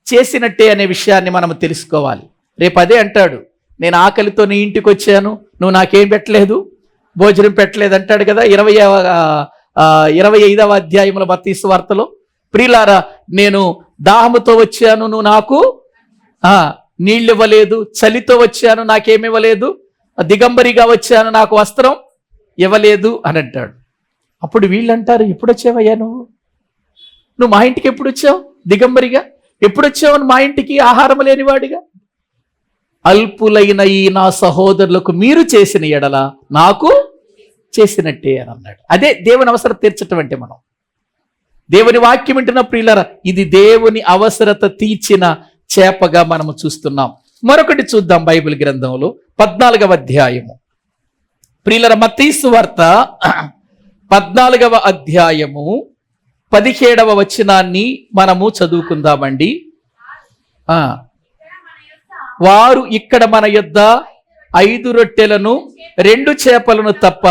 చేసినట్టే అనే విషయాన్ని మనము తెలుసుకోవాలి. రేపు అదే అంటాడు, నేను ఆకలితో నీ ఇంటికి వచ్చాను, నువ్వు నాకేం పెట్టలేదు, భోజనం పెట్టలేదు అంటాడు కదా 20వ 25వ అధ్యాయంలో మత్తయి సువార్తలో, ప్రియులారా నేను దాహముతో వచ్చాను, నువ్వు నాకు నీళ్ళు ఇవ్వలేదు, చలితో వచ్చాను నాకేమివ్వలేదు, దిగంబరిగా వచ్చాను నాకు వస్త్రం ఇవ్వలేదు అని అంటాడు. అప్పుడు వీళ్ళు అంటారు, ఎప్పుడు వచ్చావయ్యా నువ్వు మా ఇంటికి ఎప్పుడు వచ్చావు? దిగంబరిగా ఎప్పుడు వచ్చావు మా ఇంటికి ఆహారం లేనివాడిగా? అల్పులైన ఈ నా సహోదరులకు మీరు చేసిన ఎడల నాకు చేసినట్టే అని అన్నాడు. అదే దేవుని అవసరత తీర్చటం అంటే. మనం దేవుని వాక్యం వింటున్న ప్రియులారా, ఇది దేవుని అవసరత తీర్చిన చేపగా మనము చూస్తున్నాం. మరొకటి చూద్దాం బైబిల్ గ్రంథంలో 14వ అధ్యాయము. ప్రియులారా, మత్తయి సువార్త 14వ అధ్యాయము 17వ వచనాన్ని మనము చదువుకుందామండి. వారు ఇక్కడ మన యొద్ద 5 రొట్టెలను 2 చేపలను తప్ప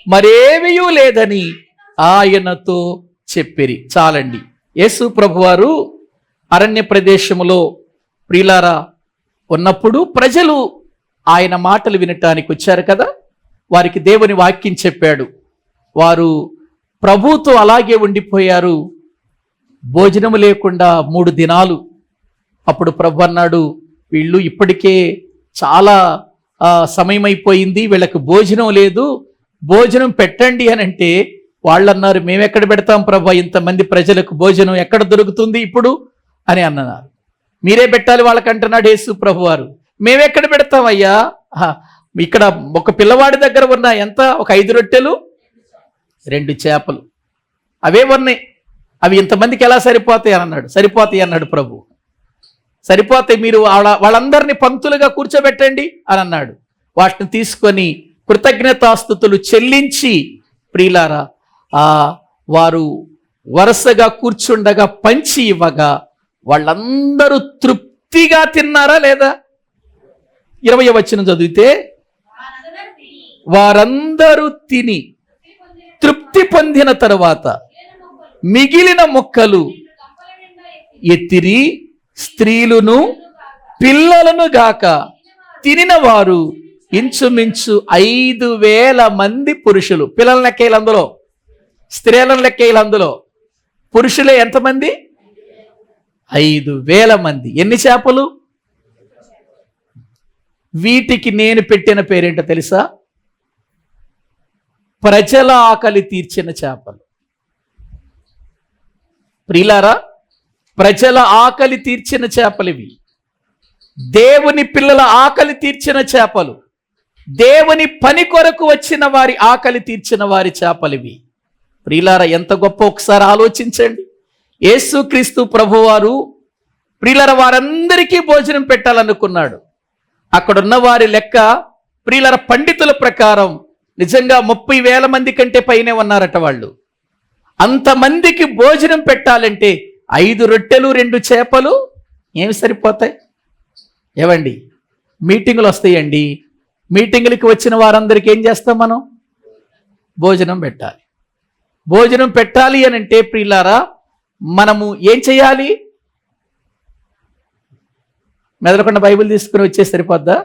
మరేమీ లేదని ఆయనతో చెప్పిరి. చాలండి. యేసు ప్రభువారు అరణ్య ప్రదేశములో ప్రియులారా ఉన్నప్పుడు ప్రజలు ఆయన మాటలు వినటానికి వచ్చారు కదా. వారికి దేవుని వాక్యం చెప్పాడు. వారు ప్రభువుతో అలాగే ఉండిపోయారు, భోజనము లేకుండా 3 దినాలు. అప్పుడు ప్రభు అన్నాడు, వీళ్ళు ఇప్పటికే చాలా సమయం అయిపోయింది, వీళ్ళకి భోజనం లేదు, భోజనం పెట్టండి అని అంటే వాళ్ళు అన్నారు, మేమెక్కడ పెడతాం ప్రభు, ఇంతమంది ప్రజలకు భోజనం ఎక్కడ దొరుకుతుంది ఇప్పుడు అని అన్నారు. మీరే పెట్టాలి వాళ్ళకి అంటున్నాడు యేసు ప్రభు వారు. మేమెక్కడ పెడతామయ్యా, ఇక్కడ ఒక పిల్లవాడి దగ్గర ఉన్న ఎంత, ఒక 5 రొట్టెలు 2 చేపలు అవే ఉన్నాయి, అవి ఇంతమందికి ఎలా సరిపోతాయి అని అన్నాడు. సరిపోతాయి అన్నాడు ప్రభు. సరిపోతాయి, మీరు వాళ్ళందరినీ పంక్తులుగా కూర్చోబెట్టండి అని అన్నాడు. వాటిని తీసుకొని కృతజ్ఞతాస్తుతులు చెల్లించి ప్రియులారా వారు వరుసగా కూర్చుండగా పంచి ఇవ్వగా వాళ్ళందరూ తృప్తిగా తిన్నారా లేదా? 20వ వచనం చదివితే, వారందరూ తిని తృప్తి పొందిన తరువాత మిగిలిన ముక్కలు ఎత్తిరి, స్త్రీలను పిల్లలను గాక తినిన వారు ఇంచుమించు 5,000 మంది పురుషులు. పిల్లల లెక్కలు అందులో, స్త్రీలను లెక్కలు అందులో, పురుషులే ఎంతమంది? 5,000 మంది. ఎన్ని చేపలు? వీటికి నేను పెట్టిన పేరేంటో తెలుసా? ప్రజల ఆకలి తీర్చిన చేపలు. ప్రియులారా, ప్రజల ఆకలి తీర్చిన చేపలు ఇవి. దేవుని పిల్లల ఆకలి తీర్చిన చేపలు, దేవుని పని కొరకు వచ్చిన వారి ఆకలి తీర్చిన వారి చేపలు ఇవి. ప్రియులారా, ఎంత గొప్ప, ఒకసారి ఆలోచించండి. యేసుక్రీస్తు ప్రభువారు ప్రియులారా వారందరికీ భోజనం పెట్టాలనుకున్నాడు. అక్కడున్న వారి లెక్క ప్రియులారా పండితుల ప్రకారం నిజంగా 30,000 మంది కంటే పైనే ఉన్నారట వాళ్ళు. అంతమందికి భోజనం పెట్టాలంటే 5 రొట్టెలు 2 చేపలు ఏమి సరిపోతాయి? ఏవండి, మీటింగులు వస్తాయండి, మీటింగులకి వచ్చిన వారందరికీ ఏం చేస్తాం మనం? భోజనం పెట్టాలి. భోజనం పెట్టాలి అని అంటే ప్రియులారా మనము ఏం చేయాలి? మెదలకుండా బైబిల్ తీసుకుని వచ్చే సరిపోద్దా?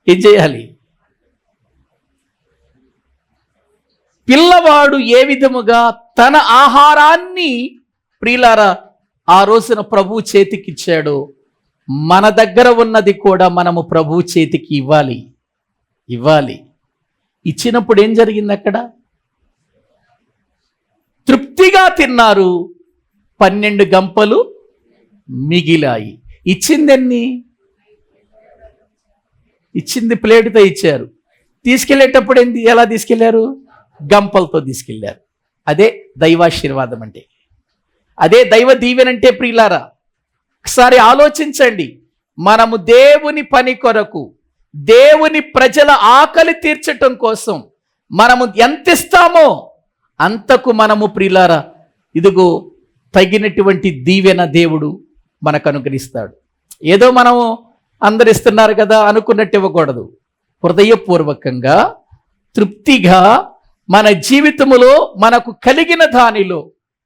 ఏం చేయాలి? పిల్లవాడు ఏ విధముగా తన ఆహారాన్ని ప్రియులారా ఆ రోజున ప్రభు చేతికి ఇచ్చాడు, మన దగ్గర ఉన్నది కూడా మనము ప్రభు చేతికి ఇవ్వాలి. ఇచ్చినప్పుడు ఏం జరిగింది? అక్కడ తృప్తిగా తిన్నారు, 12 గంపలు మిగిలాయి. ఇచ్చిందెన్ని? ఇచ్చింది ప్లేటుతో ఇచ్చారు. తీసుకెళ్లేటప్పుడు ఎలా తీసుకెళ్లారు? గంపలతో తీసుకెళ్లారు. అదే దైవాశీర్వాదం అంటే, అదే దైవ దీవెనంటే. ప్రియులారా, ఒకసారి ఆలోచించండి. మనము దేవుని పని కొరకు, దేవుని ప్రజల ఆకలి తీర్చటం కోసం మనము ఎంత ఇస్తామో అంతకు మనము ప్రియులారా ఇదిగో తగినటువంటి దీవెన దేవుడు మనకు అనుగ్రహిస్తాడు. ఏదో మనము అందరు ఇస్తున్నారు కదా అనుకున్నట్టు ఇవ్వకూడదు. హృదయపూర్వకంగా తృప్తిగా మన జీవితములో మనకు కలిగిన దానిలో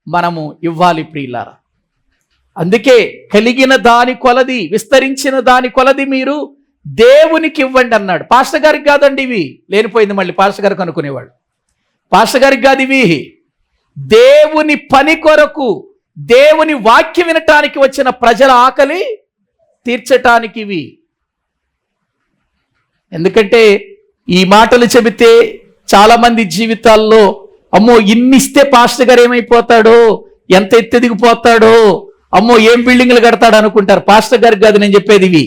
మనము ఇవ్వాలి ప్రియులారా. అందుకే కలిగిన దాని కొలది, విస్తరించిన దాని కొలది మీరు దేవునికి ఇవ్వండి అన్నాడు. పాస్టర్ గారికి కాదండి ఇవి, లేనిపోయింది మళ్ళీ పాస్టర్ గారికి అనుకునేవాడు. పాస్టర్ గారికి కాదు ఇవి. దేవుని పని కొరకు, దేవుని వాక్యం వినటానికి వచ్చిన ప్రజల ఆకలి తీర్చటానికి ఇవి. ఎందుకంటే ఈ మాటలు చెబితే చాలా మంది జీవితాల్లో అమ్మో ఇన్ని ఇస్తే పాస్టర్ గారు ఏమైపోతాడో, ఎంత ఎత్తెదిగిపోతాడో, అమ్మో ఏం బిల్డింగ్లు కడతాడు అనుకుంటారు. పాస్టర్ గారికి కాదు నేను చెప్పేది ఇవి.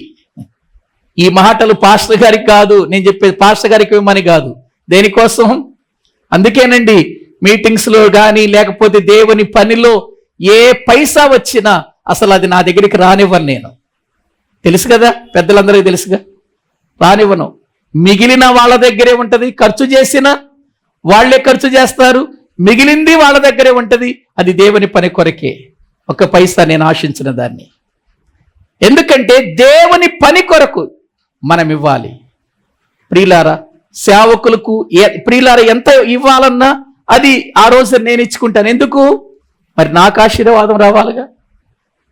ఈ మాటలు పాస్టర్ గారికి కాదు నేను చెప్పేది, పాస్టర్ గారికి ఇవ్వమని కాదు. దేనికోసం? అందుకేనండి మీటింగ్స్లో కానీ లేకపోతే దేవుని పనిలో ఏ పైసా వచ్చినా అసలు అది నా దగ్గరికి రానివ్వను నేను. తెలుసు కదా, పెద్దలందరికీ తెలుసుగా, రానివ్వను. మిగిలిన వాళ్ళ దగ్గరే ఉంటుంది. ఖర్చు చేసిన వాళ్లే ఖర్చు చేస్తారు, మిగిలింది వాళ్ళ దగ్గరే ఉంటుంది. అది దేవుని పని కొరకే. ఒక పైసా నేను ఆశించిన దాన్ని. ఎందుకంటే దేవుని పని కొరకు మనం ఇవ్వాలి. ప్రియులారా, సేవకులకు ప్రియులారా ఎంత ఇవ్వాలన్నా అది ఆ రోజు నేను ఇచ్చుకుంటాను. ఎందుకు? మరి నాకు ఆశీర్వాదం రావాలిగా.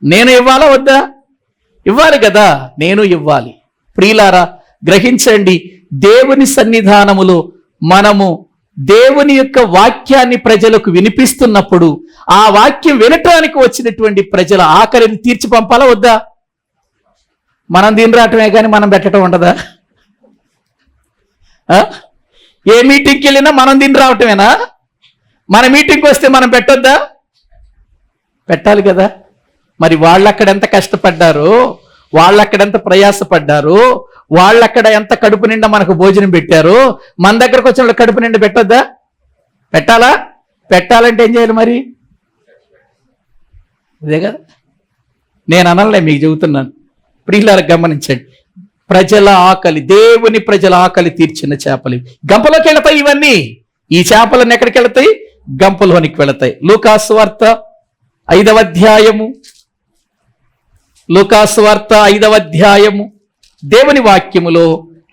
నేను ఇవ్వాలా వద్దా? ఇవ్వాలి కదా, నేను ఇవ్వాలి. ప్రియులారా గ్రహించండి, దేవుని సన్నిధానములో మనము దేవుని యొక్క వాక్యాన్ని ప్రజలకు వినిపిస్తున్నప్పుడు ఆ వాక్యం వినటానికి వచ్చినటువంటి ప్రజల ఆకలిని తీర్చి పంపాలా వద్దా? మనం దీని రావటమే కానీ మనం పెట్టడం ఉండదా? ఏ మీటింగ్కి వెళ్ళినా మనం దీని రావటమేనా? మన మీటింగ్కి వస్తే మనం పెట్టొద్దా? పెట్టాలి కదా. మరి వాళ్ళక్కడ ఎంత కష్టపడ్డారో, వాళ్ళక్కడ ఎంత ప్రయాసపడ్డారో, వాళ్ళక్కడ ఎంత కడుపు నిండా మనకు భోజనం పెట్టారో, మన దగ్గరకు వచ్చిన వాళ్ళు కడుపు నిండా పెట్టొద్దా? పెట్టాలా? పెట్టాలంటే ఏం చేయాలి మరి? అదే కదా, నేను అనలే, మీకు చెబుతున్నాను. ప్రియులారా గమనించండి, ప్రజల ఆకలి, దేవుని ప్రజల ఆకలి తీర్చిన చేపలు గంపలోకి వెళతాయి. ఇవన్నీ ఈ చేపలను ఎక్కడికి వెళతాయి? గంపలోనికి వెళతాయి. లూకాసు వార్త 5వ అధ్యాయము, లూకాసు వార్త 5వ అధ్యాయము దేవుని వాక్యములో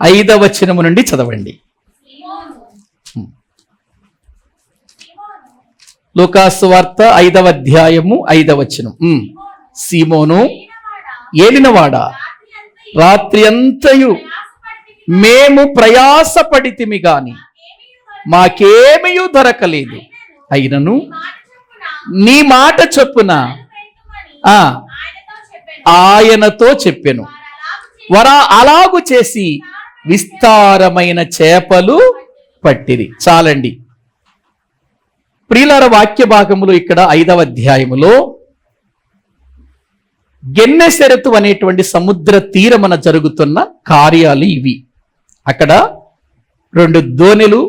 5వ వచనము నుండి చదవండి. లూకాసు వార్త 5వ అధ్యాయము 5వ వచనం. సీమోను ఏలినవాడా, రాత్రి అంతయు మేము ప్రయాసపడితిమి గాని మాకేమీ దొరకలేదు, అయినను నీ మాట చొప్పున ఆయనతో చెప్పెను. అలాగు చేసి విస్తారమైన చేపలు పట్టిరి. చాలండి ప్రియులార, వాక్య భాగములు ఇక్కడ 5వ అధ్యాయములో గెన్నెసెరతు అనేటువంటి సముద్ర తీరమున జరుగుతున్న కార్యాలు ఇవి. అక్కడ 2 దోణెలు,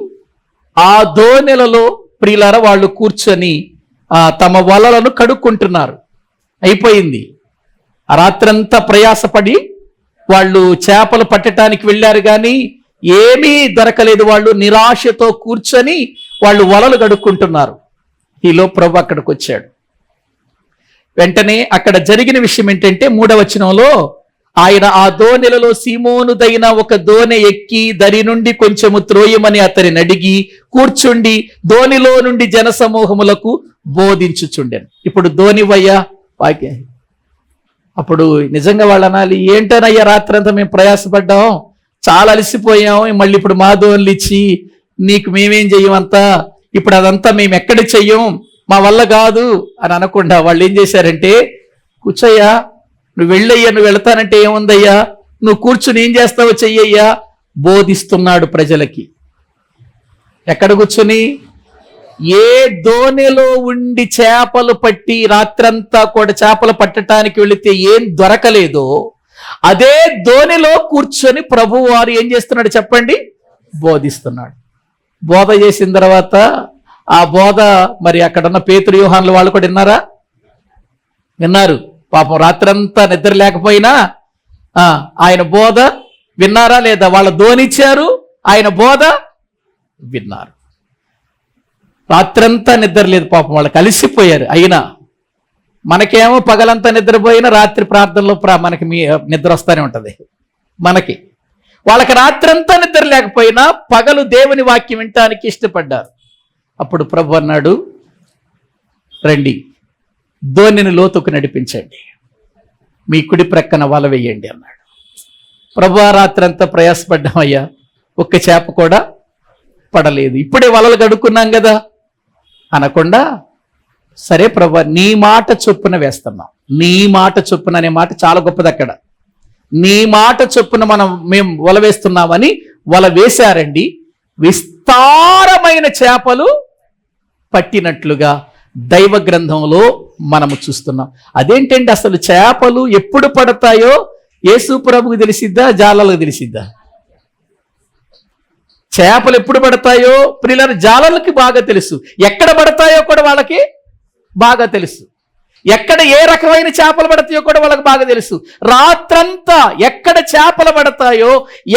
ఆ దోణెలలో ప్రియులార వాళ్ళు కూర్చొని తమ వలలను కడుక్కుంటున్నారు. అయిపోయింది. ఆ రాత్రంతా ప్రయాసపడి వాళ్ళు చేపలు పట్టడానికి వెళ్ళారు కానీ ఏమీ దొరకలేదు. వాళ్ళు నిరాశతో కూర్చొని వాళ్ళు వలలు కడుక్కుంటున్నారు. ఈలో ప్రభు అక్కడికి వచ్చాడు. వెంటనే అక్కడ జరిగిన విషయం ఏంటంటే 3వ వచనంలో ఆయన ఆ దోణెలలో సీమోనుదైన ఒక దోణె ఎక్కి దరి నుండి కొంచెము త్రోయమని అతనిని అడిగి కూర్చుండి దోణిలో నుండి జనసమూహములకు బోధించుచుండెను. ఇప్పుడు దోణివయ్యా వాక్య, అప్పుడు నిజంగా వాళ్ళు అనాలి, ఏంటనయ్యా రాత్రంతా మేము ప్రయాసపడ్డాం, చాలా అలసిపోయాం, మళ్ళీ ఇప్పుడు మా దోణులు ఇచ్చి నీకు మేమేం చెయ్యమంతా, ఇప్పుడు అదంతా మేము ఎక్కడ చెయ్యం, మా వల్ల కాదు అని అనకుండా వాళ్ళు ఏం చేశారంటే, కూర్చోయ్యా, నువ్వు వెళ్ళయ్యా, నువ్వు వెళతానంటే ఏముందయ్యా, నువ్వు కూర్చుని ఏం చేస్తావో చెయ్యయ్యా. బోధిస్తున్నాడు ప్రజలకి. ఎక్కడ కూర్చుని? ఏ దోణిలో ఉండి చేపలు పట్టి రాత్రంతా కూడా చేపలు పట్టడానికి వెళితే ఏం దొరకలేదో అదే దోణిలో కూర్చొని ప్రభువు వారు ఏం చేస్తున్నాడు చెప్పండి? బోధిస్తున్నాడు. బోధ చేసిన తర్వాత ఆ బోధ మరి అక్కడున్న పేతురు యోహానులు వాళ్ళు కూడా విన్నారా? విన్నారు. పాపం రాత్రంతా నిద్ర లేకపోయినా ఆయన బోధ విన్నారా లేదా? వాళ్ళ దోణిచ్చారు, ఆయన బోధ విన్నారు. రాత్రంతా నిద్ర లేదు పాపం, వాళ్ళకి అలసిపోయారు. అయినా మనకేమో పగలంతా నిద్రపోయినా రాత్రి ప్రార్థనలో మనకి నిద్ర వస్తూనే ఉంటుంది మనకి. వాళ్ళకి రాత్రంతా నిద్ర లేకపోయినా పగలు దేవుని వాక్యం వినటానికి ఇష్టపడ్డారు. అప్పుడు ప్రభు అన్నాడు, రండి దోణిని లోతుకు నడిపించండి, మీ కుడి ప్రక్కన వల వేయండి అన్నాడు. ప్రభు రాత్రంతా ప్రయాసపడ్డామయ్యా, ఒక్క చేప కూడా పడలేదు, ఇప్పుడే వలలు కడుక్కున్నాం కదా అనకుండా, సరే ప్రభా నీ మాట చొప్పున వేస్తున్నాం. నీ మాట చొప్పున అనే మాట చాలా గొప్పది. అక్కడ నీ మాట చొప్పున మేము వల వేస్తున్నామని వల వేశారండి. విస్తారమైన చేపలు పట్టినట్లుగా దైవ గ్రంథంలో మనము చూస్తున్నాం. అదేంటండి, అసలు చేపలు ఎప్పుడు పడతాయో యేసు ప్రభువుకు తెలిసిద్దా, జాలలకు తెలిసిద్దా? చేపలు ఎప్పుడు పడతాయో ప్రియులారా జాలలకి బాగా తెలుసు, ఎక్కడ పడతాయో కూడా వాళ్ళకి బాగా తెలుసు, ఎక్కడ ఏ రకమైన చేపలు పడతాయో కూడా వాళ్ళకి బాగా తెలుసు. రాత్రంతా ఎక్కడ చేపలు పడతాయో,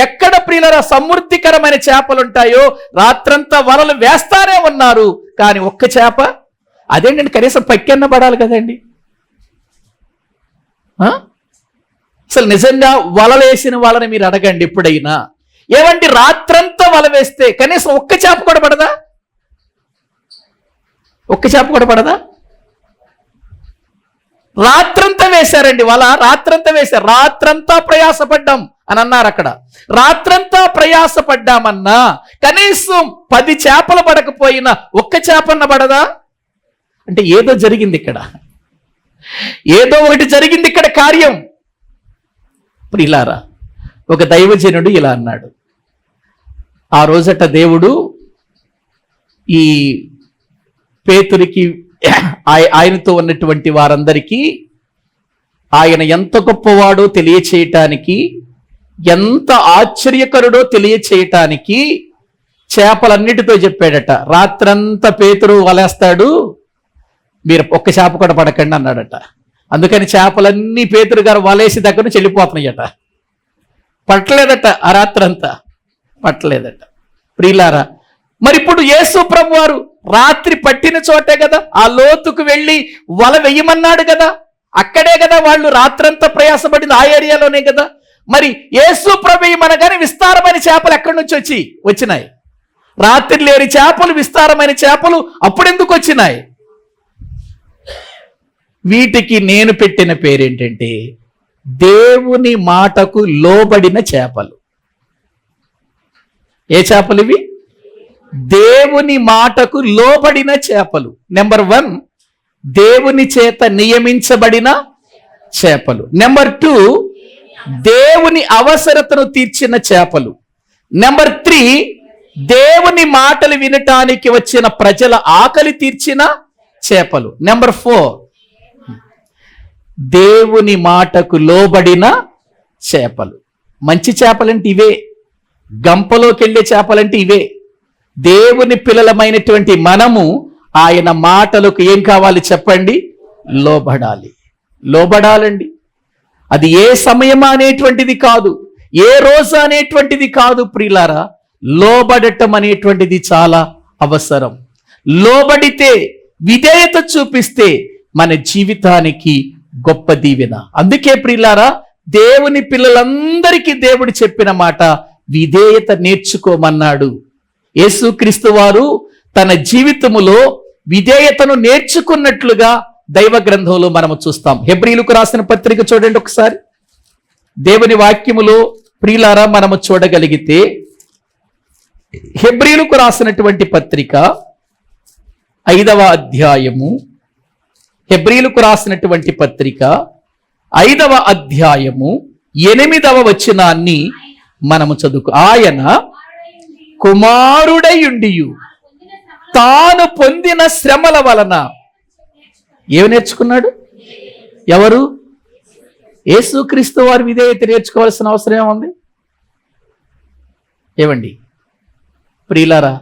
ఎక్కడ ప్రియులారా సమృద్ధికరమైన చేపలు ఉంటాయో రాత్రంతా వలలు వేస్తానే ఉన్నారు. కానీ ఒక్క చేప, అదేంటండి కనీసం పక్కెన్న పడాలి కదండి. అసలు నిజంగా వలలేసిన వాళ్ళని మీరు అడగండి ఎప్పుడైనా, ఏమండి రాత్రంతా వల వేస్తే కనీసం ఒక్క చేప కూడా పడదా? ఒక్క చేప కూడా పడదా? రాత్రంతా వేశారండి వల, రాత్రంతా వేశారు. రాత్రంతా ప్రయాసపడ్డాం అని అన్నారు అక్కడ. రాత్రంతా ప్రయాసపడ్డామన్నా కనీసం 10 చేపలు పడకపోయినా ఒక్క చేపన్న పడదా? అంటే ఏదో జరిగింది ఇక్కడ, ఏదో ఒకటి జరిగింది ఇక్కడ కార్యం. ప్రియులారా, ఒక దైవజనుడు ఇలా అన్నాడు. ఆ రోజట దేవుడు ఈ పేతురికి ఆయనతో ఉన్నటువంటి వారందరికీ ఆయన ఎంత గొప్పవాడో తెలియచేయటానికి, ఎంత ఆశ్చర్యకరుడో తెలియచేయటానికి చేపలన్నిటితో చెప్పాడట. రాత్రంతా పేతురు వలేస్తాడు, మీరు ఒక్క చేప కూడా పడకండి అన్నాడట. అందుకని చేపలన్నీ పేతురు గారు వలేసి దగ్గర నుంచి వెళ్ళిపోతున్నాయట. పట్టలేదట, ఆ రాత్రంతా పట్టలేదట. ప్రియులారా, మరి ఇప్పుడు యేసు ప్రభు వారు రాత్రి పట్టిన చోటే కదా, ఆ లోతుకు వెళ్ళి వల వెయ్యమన్నాడు కదా, అక్కడే కదా వాళ్ళు రాత్రంతా ప్రయాసపడింది, ఆ ఏరియాలోనే కదా. మరి యేసు ప్రభు మనగానే విస్తారమైన చేపలు ఎక్కడి నుంచి వచ్చినాయి? రాత్రి లేని చేపలు, విస్తారమైన చేపలు అప్పుడెందుకు వచ్చినాయి? వీటికి నేను పెట్టిన పేరేంటంటే దేవుని మాటకు లోబడిన చేపలు. ఏ చేపలు ఇవి? దేవుని మాటకు లోబడిన చేపలు. నెంబర్ 1 దేవుని చేత నియమించబడిన చేపలు. నెంబర్ 2 దేవుని అవసరతను తీర్చిన చేపలు. నెంబర్ 3 దేవుని మాటలు వినటానికి వచ్చిన ప్రజల ఆకలి తీర్చిన చేపలు. నెంబర్ 4 దేవుని మాటకు లోబడిన చేపలు. మంచి చేపలంటే ఇవే, గంపలోకి వెళ్ళే చేపలంటే ఇవే. దేవుని పిల్లలమైనటువంటి మనము ఆయన మాటలకు ఏం కావాలి చెప్పండి? లోబడాలి. లోబడాలండి. అది ఏ సమయం అనేటువంటిది కాదు, ఏ రోజు అనేటువంటిది కాదు. ప్రియులారా, లోబడటం అనేటువంటిది చాలా అవసరం. లోబడితే, విధేయత చూపిస్తే మన జీవితానికి గొప్ప దీవెన. అందుకే ప్రియులారా, దేవుని పిల్లలందరికీ దేవుడు చెప్పిన మాట విధేయత నేర్చుకోమన్నాడు. యేసుక్రీస్తు వారు తన జీవితములో విధేయతను నేర్చుకున్నట్లుగా దైవ గ్రంథంలో మనము చూస్తాం. హెబ్రీలకు రాసిన పత్రిక చూడండి ఒకసారి. దేవుని వాక్యములో ప్రియులారా మనము చూడగలిగితే, హెబ్రీలకు రాసినటువంటి పత్రిక 5వ అధ్యాయము, హెబ్రీలకు రాసినటువంటి పత్రిక 5వ అధ్యాయము 8వ వచనాన్ని మనము చదువుకు. ఆయన కుమారుడయుండియు తాను పొందిన శ్రమల వలన ఏమి నేర్చుకున్నాడు? ఎవరు? యేసుక్రీస్తు వారి విధేయత నేర్చుకోవాల్సిన అవసరం ఏముంది? ఏమండి ప్రియులారా,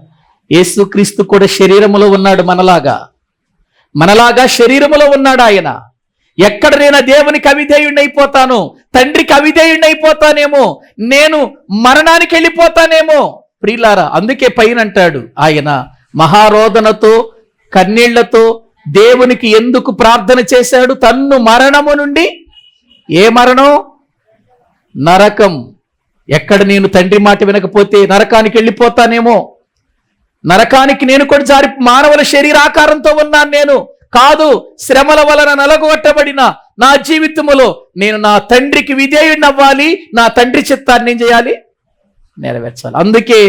యేసుక్రీస్తు కూడా శరీరములో ఉన్నాడు, మనలాగా శరీరములో ఉన్నాడు ఆయన. ఎక్కడ నేను దేవునికి అవిధేయుడిని అయిపోతాను, తండ్రికి అవిధేయుడిని అయిపోతానేమో, నేను మరణానికి వెళ్ళిపోతానేమో. ప్రియులారా, అందుకే పైన అంటాడు ఆయన మహారోదనతో కన్నీళ్లతో దేవునికి ఎందుకు ప్రార్థన చేశాడు? తన్ను మరణము నుండి, ఏ మరణం? నరకం. ఎక్కడ నేను తండ్రి మాట వినకపోతే నరకానికి వెళ్ళిపోతానేమో, నరకానికి నేను కూడా జారి మానవుల శరీరాకారంతో ఉన్నాను నేను కాదు. శ్రమల వలన నలగొట్టబడిన నా జీవితములో నేను నా తండ్రికి విధేయుడిని అవ్వాలి, నా తండ్రి చిత్తాన్ని ఏం చేయాలి? నెరవేర్చాలి. అందుకే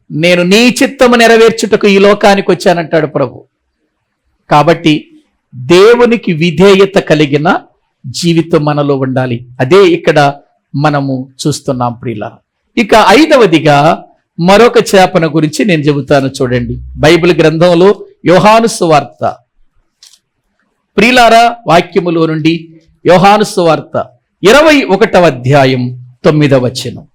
నేను నీ చిత్తము నెరవేర్చుటకు ఈ లోకానికి వచ్చానంటాడు ప్రభు. కాబట్టి దేవునికి విధేయత కలిగిన జీవితం మనలో ఉండాలి. అదే ఇక్కడ మనము చూస్తున్నాం ప్రియులారా. ఇక 5వదిగా మరొక చేపన గురించి నేను చెబుతాను చూడండి. బైబిల్ గ్రంథంలో యోహాను సువార్త ప్రియులారా, వాక్యములో నుండి యోహాను సువార్త 21వ అధ్యాయం 9వ వచనం.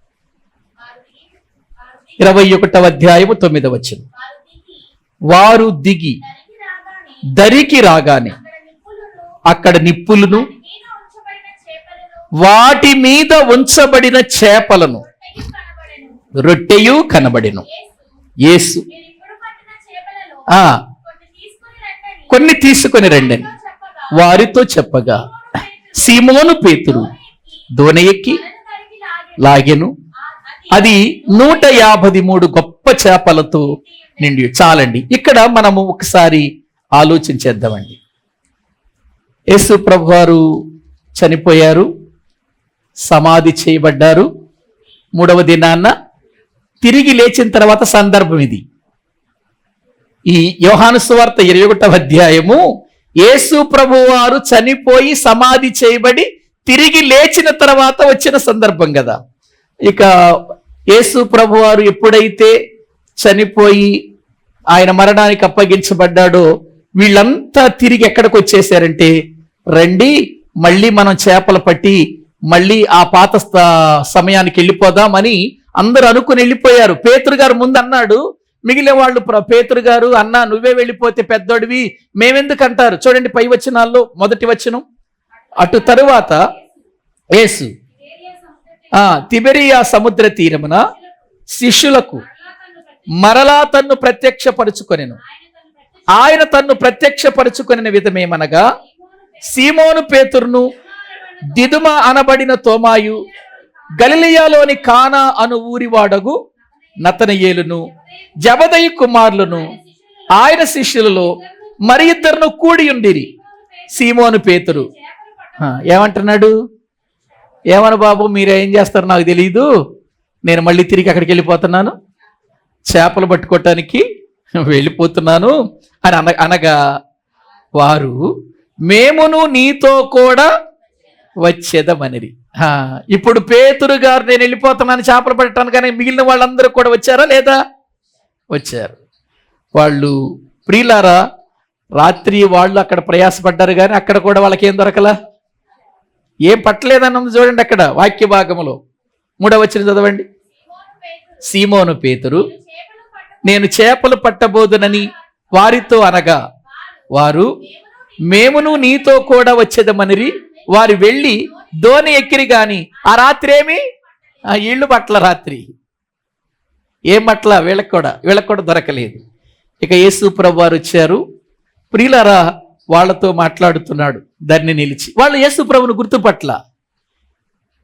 21వ అధ్యాయము 9వ వచనం. వారు దిగి దరికి రాగానే అక్కడ నిప్పులను, వాటి మీద ఉంచబడిన చేపలను, రొట్టెయు కనబడెను. యేసు కొన్ని తీసుకొని రండని వారితో చెప్పగా, సీమోను పేతురు దోణ ఎక్కి లాగెను. అది 153 గొప్ప చేపలతో నిండి. చాలండి, ఇక్కడ మనము ఒకసారి ఆలోచించేద్దామండి. యేసు ప్రభువారు చనిపోయారు, సమాధి చేయబడ్డారు. 3వ దినాన్న తిరిగి లేచిన తర్వాత సందర్భం ఇది. ఈ యోహాను సువార్త 21వ అధ్యాయము యేసు ప్రభువారు చనిపోయి సమాధి చేయబడి తిరిగి లేచిన తర్వాత వచ్చిన సందర్భం కదా. ఇక యేసు ప్రభువారు ఎప్పుడైతే చనిపోయి ఆయన మరణానికి అప్పగించబడ్డాడో వీళ్ళంతా తిరిగి ఎక్కడికి వచ్చేసారంటే, రండి మళ్ళీ మనం చేపలు పట్టి మళ్ళీ ఆ పాత సమయానికి వెళ్ళిపోదామని అందరూ అనుకుని వెళ్ళిపోయారు. పేతురు గారు ముందు అన్నాడు, మిగిలిన వాళ్ళు పేతురు గారు, అన్నా నువ్వే వెళ్ళిపోతే పెద్దోడివి మేమెందుకు అంటారు. చూడండి పై వచనాల్లో మొదటి వచనం. అటు తరువాత యేసు తిబెరియా సముద్ర తీరమున శిష్యులకు మరలా తన్ను ప్రత్యక్షపరుచుకొనెను. ఆయన తన్ను ప్రత్యక్షపరుచుకొనిన విధమేమనగా, సీమోను పేతురును, దిదుమ అనబడిన తోమాయు, గలిలయలోని కానా అను ఊరివాడగు నతనయేలును, జబదయి కుమారులను, ఆయన శిష్యులలో మరి ఇద్దరును కూడి ఉండిరి. సీమోను పేతురు ఏమంటున్నాడు? ఏమను బాబు, మీరేం చేస్తారు నాకు తెలియదు, నేను మళ్ళీ తిరిగి అక్కడికి వెళ్ళిపోతున్నాను, చేపలు పట్టుకోవటానికి వెళ్ళిపోతున్నాను అని అనగా, వారు మేమును నీతో కూడా వచ్చేదమనిరి. ఇప్పుడు పేతురు గారు నేను వెళ్ళిపోతున్నాను చేపలు పట్టడానికి, కానీ మిగిలిన వాళ్ళందరూ కూడా వచ్చారా లేదా? వచ్చారు. వాళ్ళు ప్రియులారా, రాత్రి వాళ్ళు అక్కడ ప్రయాసపడ్డారు కానీ అక్కడ కూడా వాళ్ళకి ఏం దొరకలా, ఏం పట్టలేదని ఉంది. చూడండి అక్కడ వాక్య భాగంలో 3వ వచనం చదవండి. సీమోను పేతురు నేను చేపలు పట్టబోదునని వారితో అనగా, వారు మేమును నీతో కూడా వచ్చేదమనిరి. వారు వెళ్ళి దోణి ఎక్కిరి గాని ఆ రాత్రి ఏమి ఇళ్ళు పట్ల, రాత్రి ఏం పట్ల వీళ్ళకి కూడా దొరకలేదు. ఇక యేసు ప్రభువు వారు వచ్చారు. ప్రియులారా, వాళ్ళతో మాట్లాడుతున్నాడు దాన్ని నిలిచి. వాళ్ళు యేసు ప్రభువును గుర్తుపట్ల.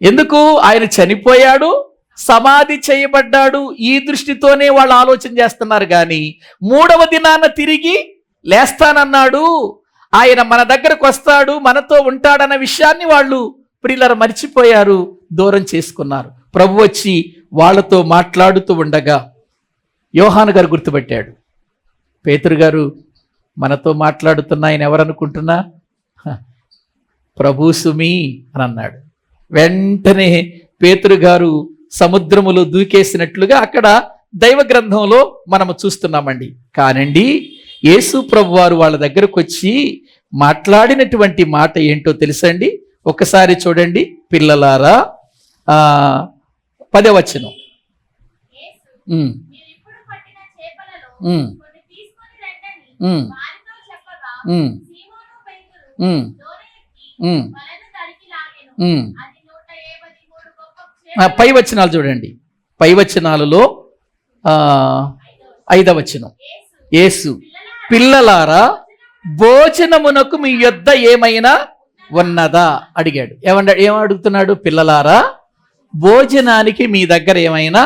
ఎందుకు? ఆయన చనిపోయాడు, సమాధి చేయబడ్డాడు, ఈ దృష్టితోనే వాళ్ళు ఆలోచన చేస్తున్నారు. కానీ 3వ దినాన తిరిగి లేస్తానన్నాడు, ఆయన మన దగ్గరకు వస్తాడు, మనతో ఉంటాడన్న విషయాన్ని వాళ్ళు ప్రియులారా మర్చిపోయారు, దూరం చేసుకున్నారు. ప్రభు వచ్చి వాళ్ళతో మాట్లాడుతూ ఉండగా యోహాను గారు గుర్తుపెట్టాడు. పేతురు గారు మనతో మాట్లాడుతున్న ఆయన ఎవరనుకుంటున్నా? ప్రభు సుమి అని అన్నాడు. వెంటనే పేతురు గారు సముద్రములో దూకేసినట్లుగా అక్కడ దైవ గ్రంథంలో మనము చూస్తున్నామండి. కానండి యేసు ప్రభు వారు వాళ్ళ దగ్గరకు వచ్చి మాట్లాడినటువంటి మాట ఏంటో తెలుసండి. ఒకసారి చూడండి పిల్లలారా, 10వ వచనం. పై వచనాలు చూడండి. పై వచనాలలో 5వ వచనం. యేసు పిల్లలారా భోజనమునకు మీ యొద్ద ఏమైనా ఉన్నదా అడిగాడు. ఏమడుగుతున్నాడు? పిల్లలారా భోజనానికి మీ దగ్గర ఏమైనా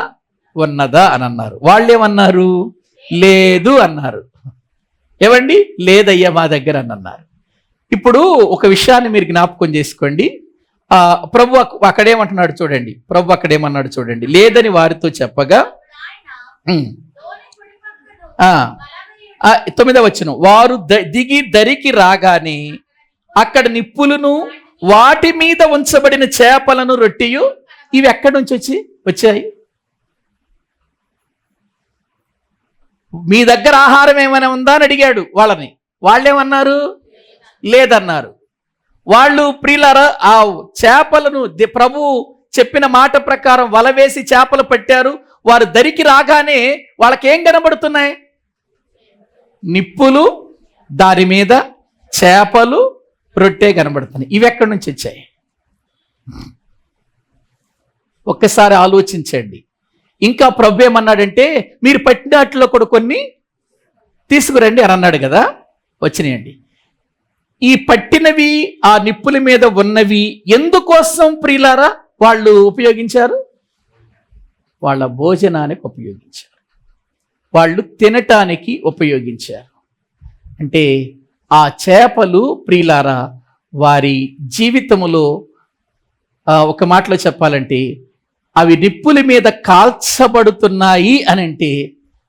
ఉన్నదా అని అన్నారు. వాళ్ళు ఏమన్నారు? లేదు అన్నారు. ఏమండి? లేదయ్యా మా దగ్గర అని అన్నారు. ఇప్పుడు ఒక విషయాన్ని మీరు జ్ఞాపకం చేసుకోండి. ప్రభు అక్కడేమంటున్నాడు చూడండి. ప్రభు అక్కడేమన్నాడు చూడండి. లేదని వారితో చెప్పగా 9వ వచనం, వారు దిగి దరికి రాగానే అక్కడ నిప్పులను వాటి మీద ఉంచబడిన చేపలను రొట్టియు. ఇవి ఎక్కడి నుంచి వచ్చాయి? మీ దగ్గర ఆహారం ఏమైనా ఉందా అని అడిగాడు వాళ్ళని. వాళ్ళేమన్నారు? లేదన్నారు. వాళ్ళు ప్రియులారా ఆ చేపలను ప్రభు చెప్పిన మాట ప్రకారం వల వేసి చేపలు పట్టారు. వారు దరికి రాగానే వాళ్ళకేం కనబడుతున్నాయి? నిప్పులు, దాని మీద చేపలు, రొట్టె కనబడుతున్నాయి. ఇవి ఎక్కడి నుంచి వచ్చాయి? ఒక్కసారి ఆలోచించండి. ఇంకా ప్రభు ఏమన్నాడంటే, మీరు పట్టినట్లో కూడా కొన్ని తీసుకురండి అని అన్నాడు కదా. వచ్చినాయండి. ఈ పట్టినవి, ఆ నిప్పుల మీద ఉన్నవి ఎందుకోసం ప్రియులారా వాళ్ళు ఉపయోగించారు? వాళ్ళ భోజనానికి ఉపయోగించారు, వాళ్ళు తినటానికి ఉపయోగించారు. అంటే ఆ చేపలు ప్రియులారా వారి జీవితములో ఒక మాటలో చెప్పాలంటే అవి నిప్పుల మీద కాల్చబడుతున్నాయి అని అంటే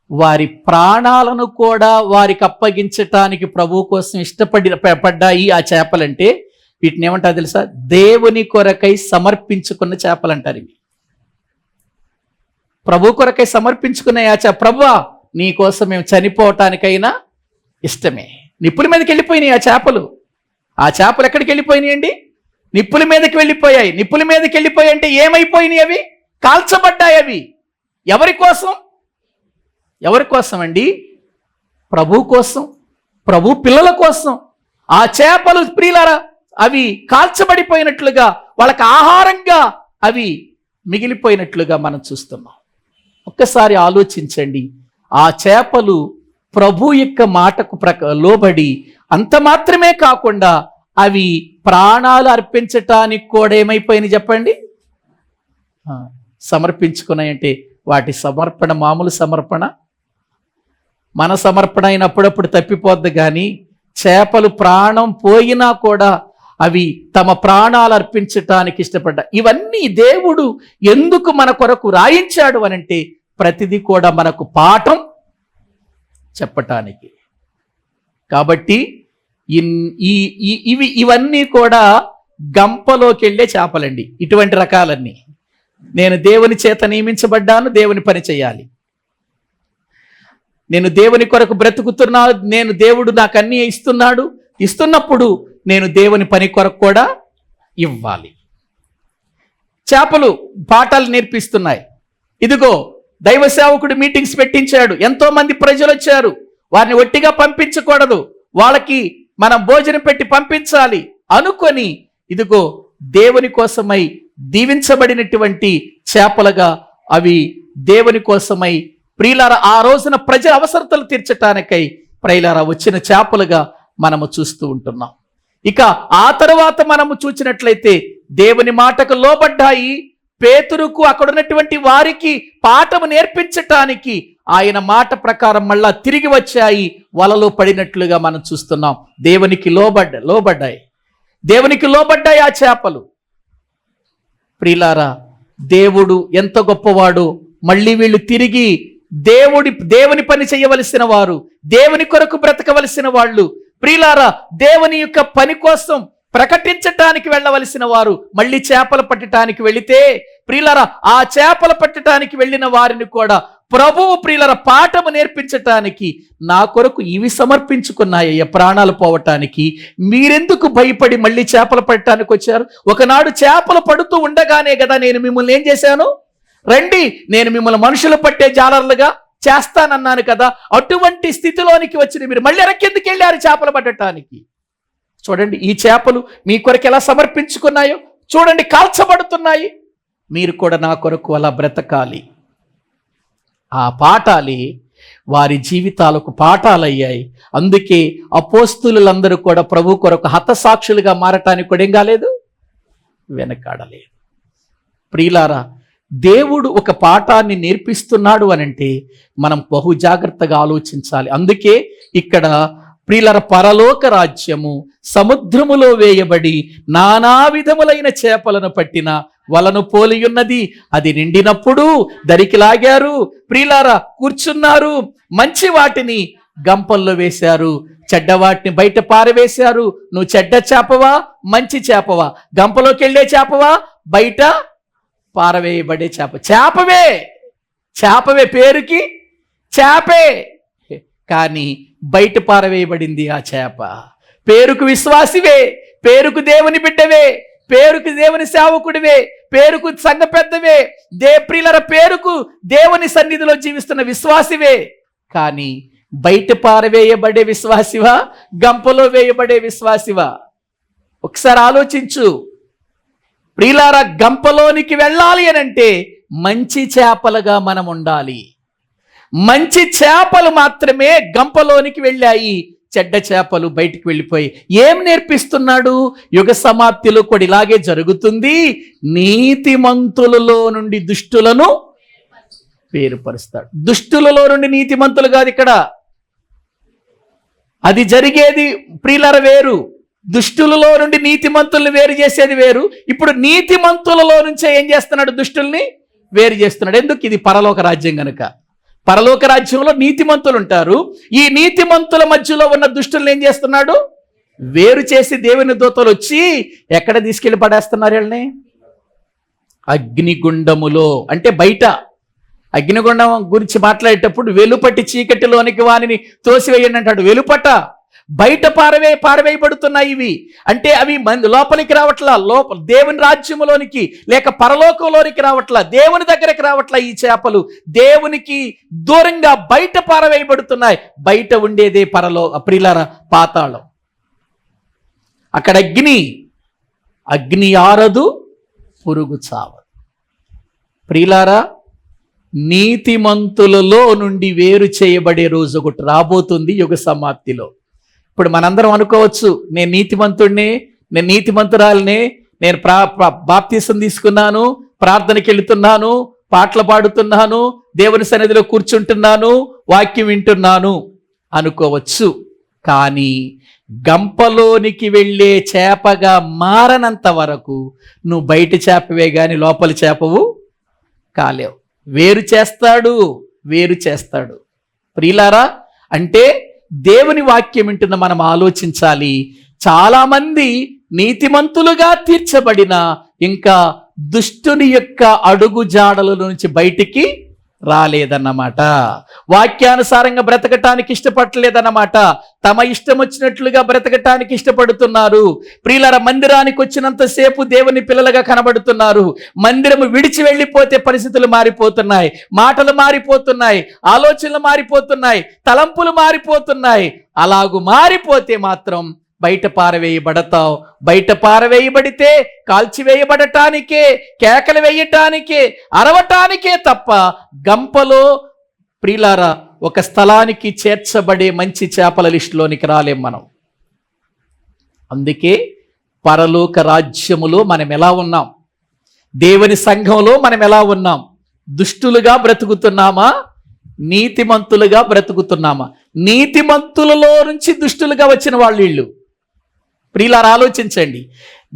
వారి ప్రాణాలను కూడా వారికి అప్పగించటానికి ప్రభు కోసం పడ్డాయి ఆ చేపలంటే. వీటిని ఏమంటారు తెలుసా? దేవుని కొరకై సమర్పించుకున్న చేపలు అంటారు ఇవి. ప్రభు కొరకై సమర్పించుకున్న ఆ చేప, ప్రభువా నీ కోసం మేము చనిపోవటానికైనా ఇష్టమే. నిప్పుల మీదకి వెళ్ళిపోయినాయి ఆ చేపలు. ఆ చేపలు ఎక్కడికి వెళ్ళిపోయినాయి అండి? నిప్పుల మీదకి వెళ్ళిపోయాయి. నిప్పుల మీదకి వెళ్ళిపోయాయి అంటే ఏమైపోయినాయి? అవి కాల్చబడ్డాయి. అవి ఎవరి కోసం? ఎవరి కోసం అండి? ప్రభు కోసం, ప్రభు పిల్లల కోసం. ఆ చేపలు ప్రియులారా అవి కాల్చబడిపోయినట్లుగా, వాళ్ళకి ఆహారంగా అవి మిగిలిపోయినట్లుగా మనం చూస్తున్నాం. ఒక్కసారి ఆలోచించండి. ఆ చేపలు ప్రభు యొక్క మాటకు లోబడి అంత మాత్రమే కాకుండా అవి ప్రాణాలు అర్పించటానికి కూడా ఏమైపోయినాయి చెప్పండి? సమర్పించుకున్నాయంటే వాటి సమర్పణ మామూలు సమర్పణ? మన సమర్పణ అయినప్పుడప్పుడు తప్పిపోద్ది, కానీ చేపలు ప్రాణం పోయినా కూడా అవి తమ ప్రాణాలు అర్పించటానికి ఇష్టపడ్డా. ఇవన్నీ దేవుడు ఎందుకు మన కొరకు రాయించాడు అనంటే ప్రతిదీ కూడా మనకు పాఠం చెప్పటానికి. కాబట్టి ఇవన్నీ కూడా గంపలోకి వెళ్ళే చేపలండి. ఇటువంటి రకాలన్నీ నేను దేవుని చేత నియమించబడ్డాను, దేవుని పని చేయాలి, నేను దేవుని కొరకు బ్రతుకుతున్నాను, నేను దేవుడు నాకు అన్నీ ఇస్తున్నప్పుడు నేను దేవుని పని కొరకు కూడా ఇవ్వాలి. చేపలు పాఠాలు నేర్పిస్తున్నాయి. ఇదిగో దైవ సేవకుడు మీటింగ్స్ పెట్టించాడు, ఎంతో మంది ప్రజలు వచ్చారు, వారిని ఒట్టిగా పంపించకూడదు, వాళ్ళకి మనం భోజనం పెట్టి పంపించాలి అనుకొని ఇదిగో దేవుని కోసమై దీవించబడినటువంటి చేపలుగా అవి దేవుని కోసమై ప్రియులారా ఆ రోజున ప్రజల అవసరతలు తీర్చటానికై ప్రియులారా వచ్చిన చేపలుగా మనము చూస్తూ ఉంటున్నాం. ఇక ఆ తర్వాత మనము చూసినట్లయితే దేవుని మాటకు లోబడ్డాయి. పేతురుకు అక్కడ ఉన్నటువంటి వారికి పాఠము నేర్పించటానికి ఆయన మాట ప్రకారం మళ్ళా తిరిగి వచ్చాయి, వలలో పడినట్లుగా మనం చూస్తున్నాం. దేవునికి లోబడ్డాయి, దేవునికి లోబడ్డాయి ఆ చేపలు. ప్రియులారా దేవుడు ఎంత గొప్పవాడు. మళ్ళీ వీళ్ళు తిరిగి దేవుని పని చేయవలసిన వారు, దేవుని కొరకు బ్రతకవలసిన వాళ్ళు, ప్రియులారా దేవుని యొక్క పని కోసం ప్రకటించటానికి వెళ్ళవలసిన వారు మళ్ళీ చేపలు పట్టడానికి వెళితే ప్రియులారా ఆ చేపలు పట్టడానికి వెళ్ళిన వారిని కూడా ప్రభువు ప్రియులారా పాఠము నేర్పించటానికి నా కొరకు ఇవి సమర్పించుకున్నాయ్య ప్రాణాలు పోవటానికి, మీరెందుకు భయపడి మళ్ళీ చేపలు పట్టడానికి వచ్చారు? ఒకనాడు చేపలు పడుతూ ఉండగానే కదా నేను మిమ్మల్ని ఏం చేశాను? రండి నేను మిమ్మల్ని మనుషులు పట్టే జాలర్లుగా చేస్తానన్నాను కదా. అటువంటి స్థితిలోనికి వచ్చిన మీరు మళ్ళీ ఎరకెందుకు వెళ్ళారు చేపలు పట్టడానికి? చూడండి ఈ చేపలు మీ కొరకు ఎలా సమర్పించుకున్నాయో చూడండి, కాల్చబడుతున్నాయి. మీరు కూడా నా కొరకు అలా బ్రతకాలి. ఆ పాఠాలే వారి జీవితాలకు పాఠాలయ్యాయి. అందుకే అపోస్తులందరూ కూడా ప్రభు కొరకు హతసాక్షులుగా మారటానికి కూడా ఏం కాలేదు, వెనకాడలేదు. ప్రియులారా దేవుడు ఒక పాఠాన్ని నేర్పిస్తున్నాడు అనంటే మనం బహు జాగ్రత్తగా ఆలోచించాలి. అందుకే ఇక్కడ ప్రియులర పరలోక రాజ్యము సముద్రములో వేయబడి నానా విధములైన చేపలను పట్టిన వలను పోలియున్నది. అది నిండినప్పుడు దరికి లాగారు, ప్రియులారా కూర్చున్నారు, మంచి వాటిని గంపల్లో వేశారు, చెడ్డ వాటిని బయట పారవేశారు. నువ్వు చెడ్డ చేపవా, మంచి చేపవా? గంపలోకి వెళ్ళే చేపవా, బయట పారవేయబడే చేప? చేపవే, పేరుకి చేపే, కానీ బయట పారవేయబడింది ఆ చేప. పేరుకు విశ్వాసివే, పేరుకు దేవుని బిడ్డవే, పేరుకు దేవుని సేవకుడివే, పేరుకు సంఘ పెద్దవే, ప్రియులర పేరుకు దేవుని సన్నిధిలో జీవిస్తున్న విశ్వాసివే, కానీ బయట పారవేయబడే విశ్వాసివా, గంపలో వేయబడే విశ్వాసివా? ఒకసారి ఆలోచించు. ప్రియులార, గంపలోనికి వెళ్ళాలి అనంటే మంచి చేపలుగా మనం ఉండాలి. మంచి చేపలు మాత్రమే గంపలోనికి వెళ్ళాయి, చెడ్డ చేపలు బయటికి వెళ్ళిపోయి. ఏం నేర్పిస్తున్నాడు? యుగ సమాప్తిలో కూడా ఇలాగే జరుగుతుంది. నీతిమంతులలో నుండి దుష్టులను వేరుపరుస్తాడు. దుష్టులలో నుండి నీతిమంతులు కాదు ఇక్కడ, అది జరిగేది ప్రియులర వేరు. దుష్టులలో నుండి నీతిమంతుల్ని వేరు చేసేది వేరు. ఇప్పుడు నీతిమంతులలో నుంచే ఏం చేస్తున్నాడు? దుష్టుల్ని వేరు చేస్తున్నాడు. ఎందుకు? ఇది పరలోక రాజ్యం గనుక. పరలోక రాజ్యంలో నీతిమంతులు ఉంటారు. ఈ నీతిమంతుల మధ్యలో ఉన్న దుష్టుల్ని ఏం చేస్తున్నాడు? వేరు చేసి దేవుని దూతలు వచ్చి ఎక్కడ తీసుకెళ్లి పడేస్తున్నారు వీళ్ళని? అగ్నిగుండములో. అంటే బయట అగ్నిగుండం గురించి మాట్లాడేటప్పుడు వెలుపటి చీకటిలోనికి వానిని తోసివేయండి అంటాడు. వెలుపట బయట పారవేయబడుతున్నాయి ఇవి. అంటే అవి లోపలికి రావట్లా, దేవుని రాజ్యములోనికి లేక పరలోకంలోనికి రావట్లా, దేవుని దగ్గరికి రావట్లా. ఈ చేపలు దేవునికి దూరంగా బయట పారవేయబడుతున్నాయి. బయట ఉండేదే ప్రియులార పాతాళం. అక్కడ అగ్ని ఆరదు, పురుగు చావదు. ప్రియులారా, నీతిమంతులలో నుండి వేరు చేయబడే రోజు ఒకటి రాబోతుంది యుగ సమాప్తిలో. ఇప్పుడు మనందరం అనుకోవచ్చు, నేను నీతిమంతుడిని, నేను నీతిమంతురాలిని, నేను బాప్తీసం తీసుకున్నాను, ప్రార్థనకి వెళుతున్నాను, పాటలు పాడుతున్నాను, దేవుని సన్నిధిలో కూర్చుంటున్నాను, వాక్యం వింటున్నాను అనుకోవచ్చు. కానీ గంపలోనికి వెళ్ళే చేపగా మారనంత వరకు నువ్వు బయట చేపవే గాని లోపలి చేపవు కాలేవు. వేరు చేస్తాడు. ప్రియులారా, అంటే దేవుని వాక్యం వింటున్న మనం ఆలోచించాలి. చాలా మంది నీతిమంతులుగా తీర్చబడిన ఇంకా దుష్టుని యొక్క అడుగు జాడల నుంచి బయటికి రాలేదన్నమాట. వాక్యానుసారంగా బ్రతకటానికి ఇష్టపడలేదన్నమాట. తమ ఇష్టం వచ్చినట్లుగా బ్రతకటానికి ఇష్టపడుతున్నారు. ప్రియులార, మందిరానికి వచ్చినంతసేపు దేవుని పిల్లలుగా కనబడుతున్నారు. మందిరము విడిచి వెళ్ళిపోతే పరిస్థితులు మారిపోతున్నాయి, మాటలు మారిపోతున్నాయి, ఆలోచనలు మారిపోతున్నాయి, తలంపులు మారిపోతున్నాయి. అలాగూ మారిపోతే మాత్రం బయట పారవేయబడతావు. బయట పారవేయబడితే కాల్చివేయబడటానికే, కేకలు వేయటానికే, అరవటానికే తప్ప గంపలో ప్రియులారా ఒక స్థలానికి చేర్చబడే మంచి చేపల లిస్టులోనికి రాలేం మనం. అందుకే పరలోక రాజ్యములో మనం ఎలా ఉన్నాం, దేవుని సంఘంలో మనం ఎలా ఉన్నాం? దుష్టులుగా బ్రతుకుతున్నామా, నీతిమంతులుగా బ్రతుకుతున్నామా? నీతిమంతులలో నుంచి దుష్టులుగా వచ్చిన వాళ్ళు వీళ్ళు. ప్రియులారా, ఆలోచించండి.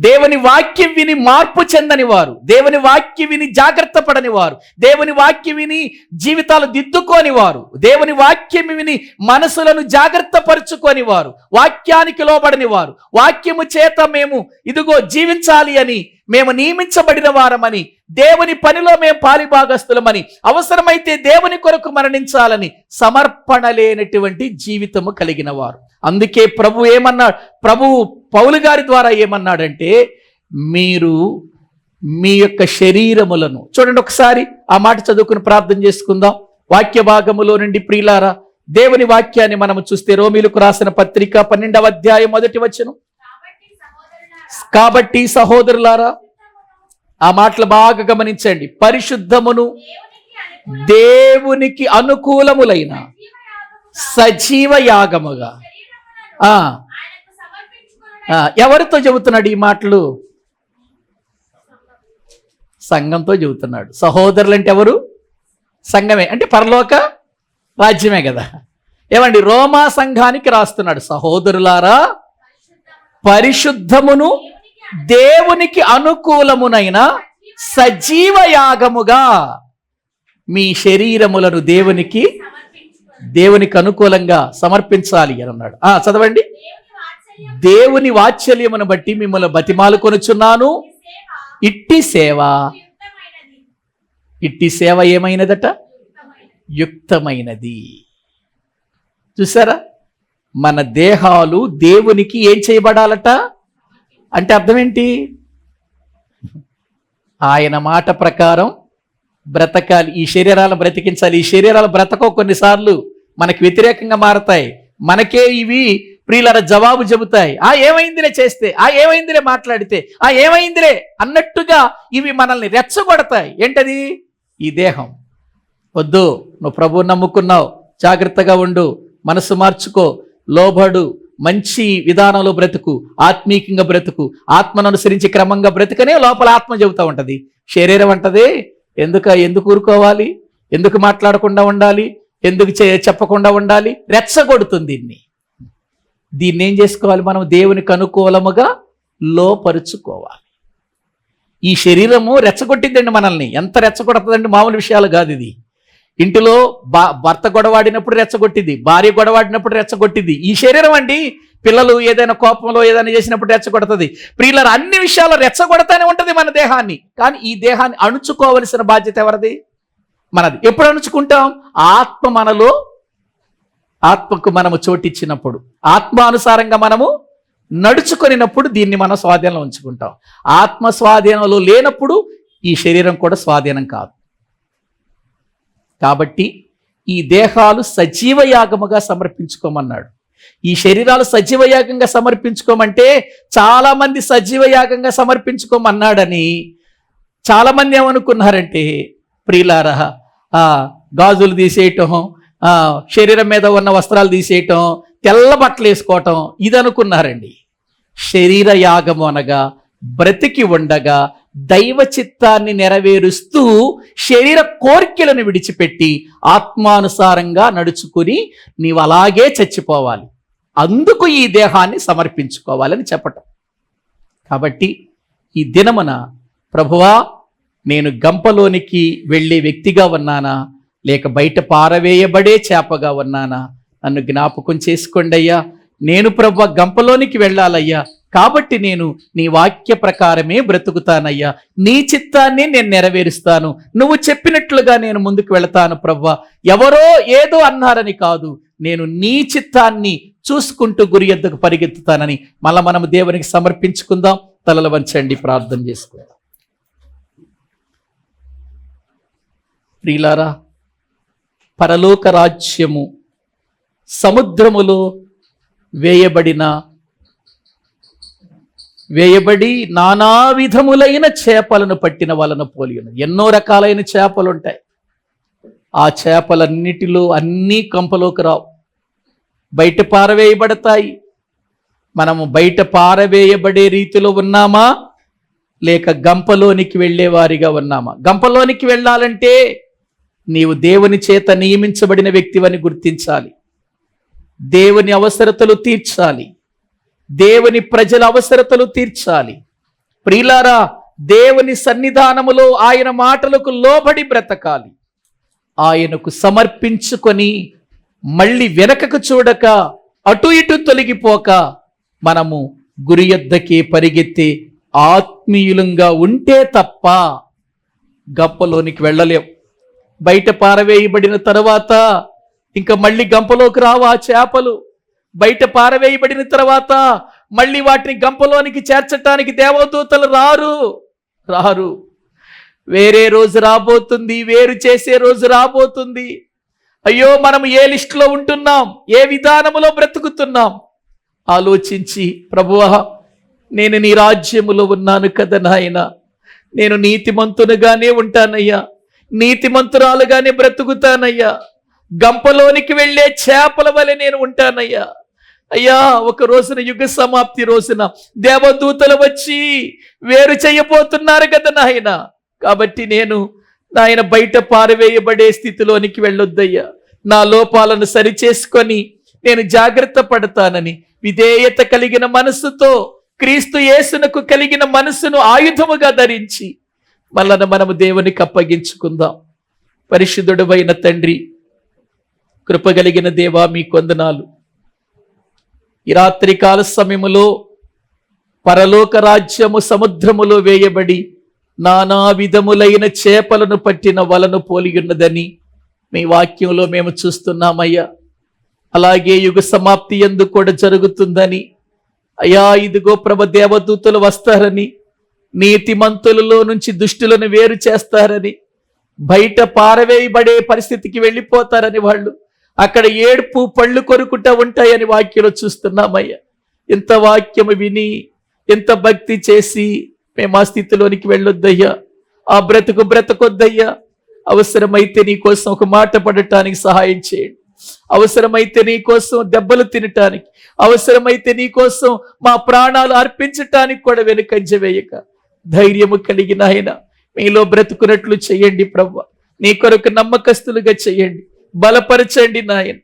దేవుని వాక్యం విని మార్పు చెందని వారు, దేవుని వాక్యం విని జాగ్రత్త పడని వారు, దేవుని వాక్యం విని జీవితాలు దిద్దుకోని వారు, దేవుని వాక్యం విని మనసులను జాగ్రత్త పరుచుకొని వారు, వాక్యానికి లోబడని వారు, వాక్యము చేత మేము ఇదిగో జీవించాలి అని మేము నియమించబడిన వారమని, దేవుని పనిలో మేము పాలిభాగస్తులమని, అవసరమైతే దేవుని కొరకు మరణించాలని సమర్పణ లేనటువంటి జీవితము కలిగిన వారు. అందుకే ప్రభు పౌలు గారి ద్వారా ఏమన్నాడంటే, మీరు మీ యొక్క శరీరములను చూడండి. ఒకసారి ఆ మాట చదువుకుని ప్రార్థన చేసుకుందాం. వాక్య భాగములో నుండి ప్రియులారా, దేవుని వాక్యాన్ని మనము చూస్తే రోమీలకు రాసిన పత్రిక 12వ అధ్యాయం 1వ వచనం. కాబట్టి సహోదరులారా, ఆ మాటలు బాగా గమనించండి. పరిశుద్ధమును దేవునికి అనుకూలములైన సజీవ యాగముగా ఎవరితో చెబుతున్నాడు ఈ మాటలు? సంఘంతో చెబుతున్నాడు. సహోదరులు అంటే ఎవరు? సంఘమే, అంటే పరలోక రాజ్యమే కదా. ఏమండి, రోమా సంఘానికి రాస్తున్నాడు, సహోదరులారా, పరిశుద్ధమును దేవునికి అనుకూలమునైన సజీవ యాగముగా మీ శరీరములను దేవునికి దేవునికి అనుకూలంగా సమర్పించాలి అని అన్నాడు. చదవండి. దేవుని వాత్సల్యమును బట్టి మిమ్మల్ని బతిమాలు కొనుచున్నాను, ఇట్టి సేవ. ఇట్టి సేవ ఏమైనదట? యుక్తమైనది. చూసారా, మన దేహాలు దేవునికి ఏం చేయబడాలట అంటే అర్థం ఏంటి? ఆయన మాట ప్రకారం బ్రతకాలి. ఈ శరీరాలను బ్రతికించాలి. ఈ శరీరాలు బ్రతకో కొన్నిసార్లు మనకి వ్యతిరేకంగా మారతాయి. మనకే ఇవి ప్రియులారా జవాబు చెబుతాయి. ఏమైందిలే చేస్తే, ఏమైందిలే మాట్లాడితే, ఏమైందిలే అన్నట్టుగా ఇవి మనల్ని రెచ్చగొడతాయి. ఏంటది? ఈ దేహం. వద్దు, నువ్వు ప్రభువుని నమ్ముకున్నావు, జాగ్రత్తగా ఉండు, మనసు మార్చుకో, లోబడు, మంచి విధానంలో బ్రతుకు, ఆత్మీయంగా బ్రతుకు, ఆత్మను అనుసరించి క్రమంగా బ్రతుకనే లోపల ఆత్మ చెబుతూ ఉంటది. శరీరం అంటది ఎందుకు ఊరుకోవాలి, ఎందుకు మాట్లాడకుండా ఉండాలి, ఎందుకు చెప్పకుండా ఉండాలి, రెచ్చగొడుతుంది. దీన్ని ఏం చేసుకోవాలి? మనం దేవునికి అనుకూలముగా లోపరుచుకోవాలి. ఈ శరీరము రెచ్చగొట్టిందండి మనల్ని. ఎంత రెచ్చగొడుతుందండి, మామూలు విషయాలు కాదు ఇది. ఇంటిలో భర్త గొడవాడినప్పుడు రెచ్చగొట్టింది, భార్య గొడవాడినప్పుడు రెచ్చగొట్టింది. ఈ శరీరం అండి, పిల్లలు ఏదైనా కోపంలో ఏదైనా చేసినప్పుడు రెచ్చగొడుతుంది. ప్రియులారా, అన్ని విషయాల్లో రెచ్చగొడతానే ఉంటుంది మన దేహాన్ని. కానీ ఈ దేహాన్ని అణుచుకోవలసిన బాధ్యత ఎవరిది? మనది. ఎప్పుడు అణుచుకుంటాం? ఆత్మకు మనము చోటిచ్చినప్పుడు, ఆత్మానుసారంగా మనము నడుచుకొనినప్పుడు దీన్ని మనం స్వాధీనంలో ఉంచుకుంటాం. ఆత్మ స్వాధీనంలో లేనప్పుడు ఈ శరీరం కూడా స్వాధీనం కాదు. కాబట్టి ఈ దేహాలు సజీవ యాగముగా సమర్పించుకోమన్నాడు. ఈ శరీరాలు సజీవ యాగంగా సమర్పించుకోమంటే చాలా మంది సజీవ యాగంగా సమర్పించుకోమన్నాడని చాలా మంది ఏమనుకున్నారంటే, ప్రియులారా, గాజులు తీసేయటం, శరీరం మీద ఉన్న వస్త్రాలు తీసేయటం, తెల్ల బట్టలు వేసుకోవటం, ఇది అనుకున్నారండి. శరీర యాగము అనగా బ్రతికి ఉండగా దైవ చిత్తాన్ని నెరవేరుస్తూ శరీర కోరికలను విడిచిపెట్టి ఆత్మానుసారంగా నడుచుకుని నీవు అలాగే చచ్చిపోవాలి, అందుకు ఈ దేహాన్ని సమర్పించుకోవాలని చెప్పటం. కాబట్టి ఈ దినమున ప్రభువా, నేను గంపలోనికి వెళ్ళే వ్యక్తిగా ఉన్నానా, లేక బయట పారవేయబడే చేపగా ఉన్నానా? నన్ను జ్ఞాపకం చేసుకోండి అయ్యా. నేను ప్రభువా గంపలోనికి వెళ్ళాలయ్యా, కాబట్టి నేను నీ వాక్య ప్రకారమే బ్రతుకుతానయ్యా, నీ చిత్తాన్ని నేను నెరవేరుస్తాను, నువ్వు చెప్పినట్లుగా నేను ముందుకు వెళతాను ప్రభువా. ఎవరో ఏదో అన్నారని కాదు, నేను నీ చిత్తాన్ని చూసుకుంటూ గురి యొద్దకు పరిగెత్తుతానని మళ్ళా మనము దేవునికి సమర్పించుకుందాం. తలలు వంచండి, ప్రార్థన చేసుకుందాం. ప్రియులారా, పరలోక రాజ్యము సముద్రములో వేయబడి నానా విధములైన చేపలను పట్టిన వలన పోలి ఉన్నది. ఎన్నో రకాలైన చేపలు ఉంటాయి. ఆ చేపలన్నిటిలో అన్నీ కంపలోకి రావు, బయట పారవేయబడతాయి. మనము బయట పారవేయబడే రీతిలో ఉన్నామా, లేక గంపలోనికి వెళ్ళేవారిగా ఉన్నామా? గంపలోనికి వెళ్ళాలంటే నీవు దేవుని చేత నియమించబడిన వ్యక్తివని గుర్తించాలి. దేవుని అవసరతలు తీర్చాలి, దేవుని ప్రజల అవసరతలు తీర్చాలి. ప్రియులారా, దేవుని సన్నిధానములో ఆయన మాటలకు లోబడి బ్రతకాలి. ఆయనకు సమర్పించుకొని మళ్ళీ వెనకకు చూడక అటు ఇటు తొలగిపోక మనము గురి యొద్దకే పరిగెత్తే ఆత్మీయులంగా ఉంటే తప్ప గంపలోనికి వెళ్ళలేం. బయట పారవేయబడిన తర్వాత ఇంకా మళ్ళీ గంపలోకి రావు ఆ చేపలు. బయట పారవేయబడిన తర్వాత మళ్ళీ వాటిని గంపలోనికి చేర్చటానికి దేవదూతలు రారు. వేరే రోజు రాబోతుంది, వేరు చేసే రోజు రాబోతుంది. అయ్యో, మనం ఏ లిస్టులో ఉంటున్నాం, ఏ విధానములో బ్రతుకుతున్నాం ఆలోచించి, ప్రభువా, నేను నీ రాజ్యములో ఉన్నాను కదా నాయన, నేను నీతిమంతునిగానే ఉంటానయ్యా, నీతిమంతురాలుగానే బ్రతుకుతానయ్యా, గంపలోనికి వెళ్ళే చేపల వలె నేను ఉంటానయ్యా. అయ్యా, ఒక రోజున యుగ సమాప్తి రోజున దేవదూతలు వచ్చి వేరు చేయబోతున్నారు కదా నాయన. కాబట్టి నేను నాయన బయట పారవేయబడే స్థితిలోనికి వెళ్ళొద్దయ్యా. నా లోపాలను సరిచేసుకొని నేను జాగ్రత్త పడతానని విధేయత కలిగిన మనస్సుతో, క్రీస్తు యేసునకు కలిగిన మనస్సును ఆయుధముగా ధరించి మనము దేవునికి అప్పగించుకుందాం. పరిశుద్ధుడైన తండ్రి, కృపగలిగిన దేవా మీ కొందనాలు. ఈ రాత్రి కాల సమయములో పరలోక రాజ్యము సముద్రములో వేయబడి నానా విధములైన చేపలను పట్టిన వలను పోలియున్నదని మీ వాక్యంలో మేము చూస్తున్నామయ్యా. అలాగే యుగ సమాప్తి యందు కూడా జరుగుతుందని అయ్యా, ఇదిగో ప్రభ దేవదూతలు వస్తారని, నీతిమంతులలో నుంచి దుష్టులను వేరు చేస్తారని, బయట పారవేయబడే పరిస్థితికి వెళ్ళిపోతారని, వాళ్ళు అక్కడ ఏడుపు పళ్ళు కొరుకుంటా ఉంటాయని వాక్యంలో చూస్తున్నామయ్యా. ఇంత వాక్యము విని ఎంత భక్తి చేసి మేము ఆ స్థితిలోనికి వెళ్ళొద్దయ్యా. ఆ బ్రతకొద్దయ్యా. అవసరమైతే నీ కోసం ఒక మాట పడటానికి సహాయం చేయండి. అవసరమైతే నీ కోసం దెబ్బలు తినటానికి, అవసరమైతే నీ కోసం మా ప్రాణాలు అర్పించటానికి కూడా వెనుకంజ వేయక ధైర్యము కలిగిన ఆయన మీలో బ్రతుకున్నట్లు చేయండి ప్రభువా. నీ కొరకు నమ్మకస్తులుగా చేయండి, బలపరచండి నాయన.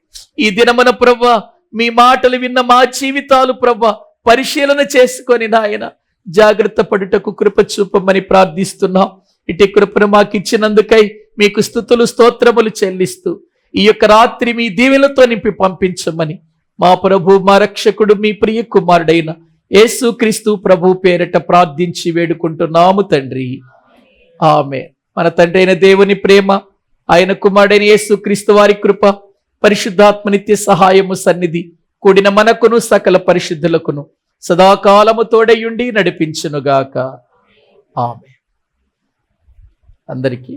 ఈ దినమున ప్రభువా మీ మాటలు విన్న మా జీవితాలు ప్రభువా పరిశీలన చేసుకొని నాయన జాగ్రత్త పడుటకు కృప చూపమని ప్రార్థిస్తున్నాం. ఇటు కృపను మాకు ఇచ్చినందుకై మీకు స్తుతులు స్తోత్రములు చెల్లిస్తూ ఈ యొక్క రాత్రి మీ దీవెనలతో నింపి పంపించమని మా ప్రభు మా రక్షకుడు మీ ప్రియ కుమారుడైన యేసుక్రీస్తు ప్రభు పేరట ప్రార్థించి వేడుకుంటున్నాము తండ్రి, ఆమేన్. మన తండ్రి అయిన దేవుని ప్రేమ, ఆయన కుమారుడైన యేసుక్రీస్తు వారి కృప, పరిశుద్ధాత్మ నిత్య సహాయము సన్నిధి కూడిన మనకును సకల పరిశుద్ధులకును సదాకాలము తోడయుండి నడిపించునుగాక. ఆమేన్. అందరికీ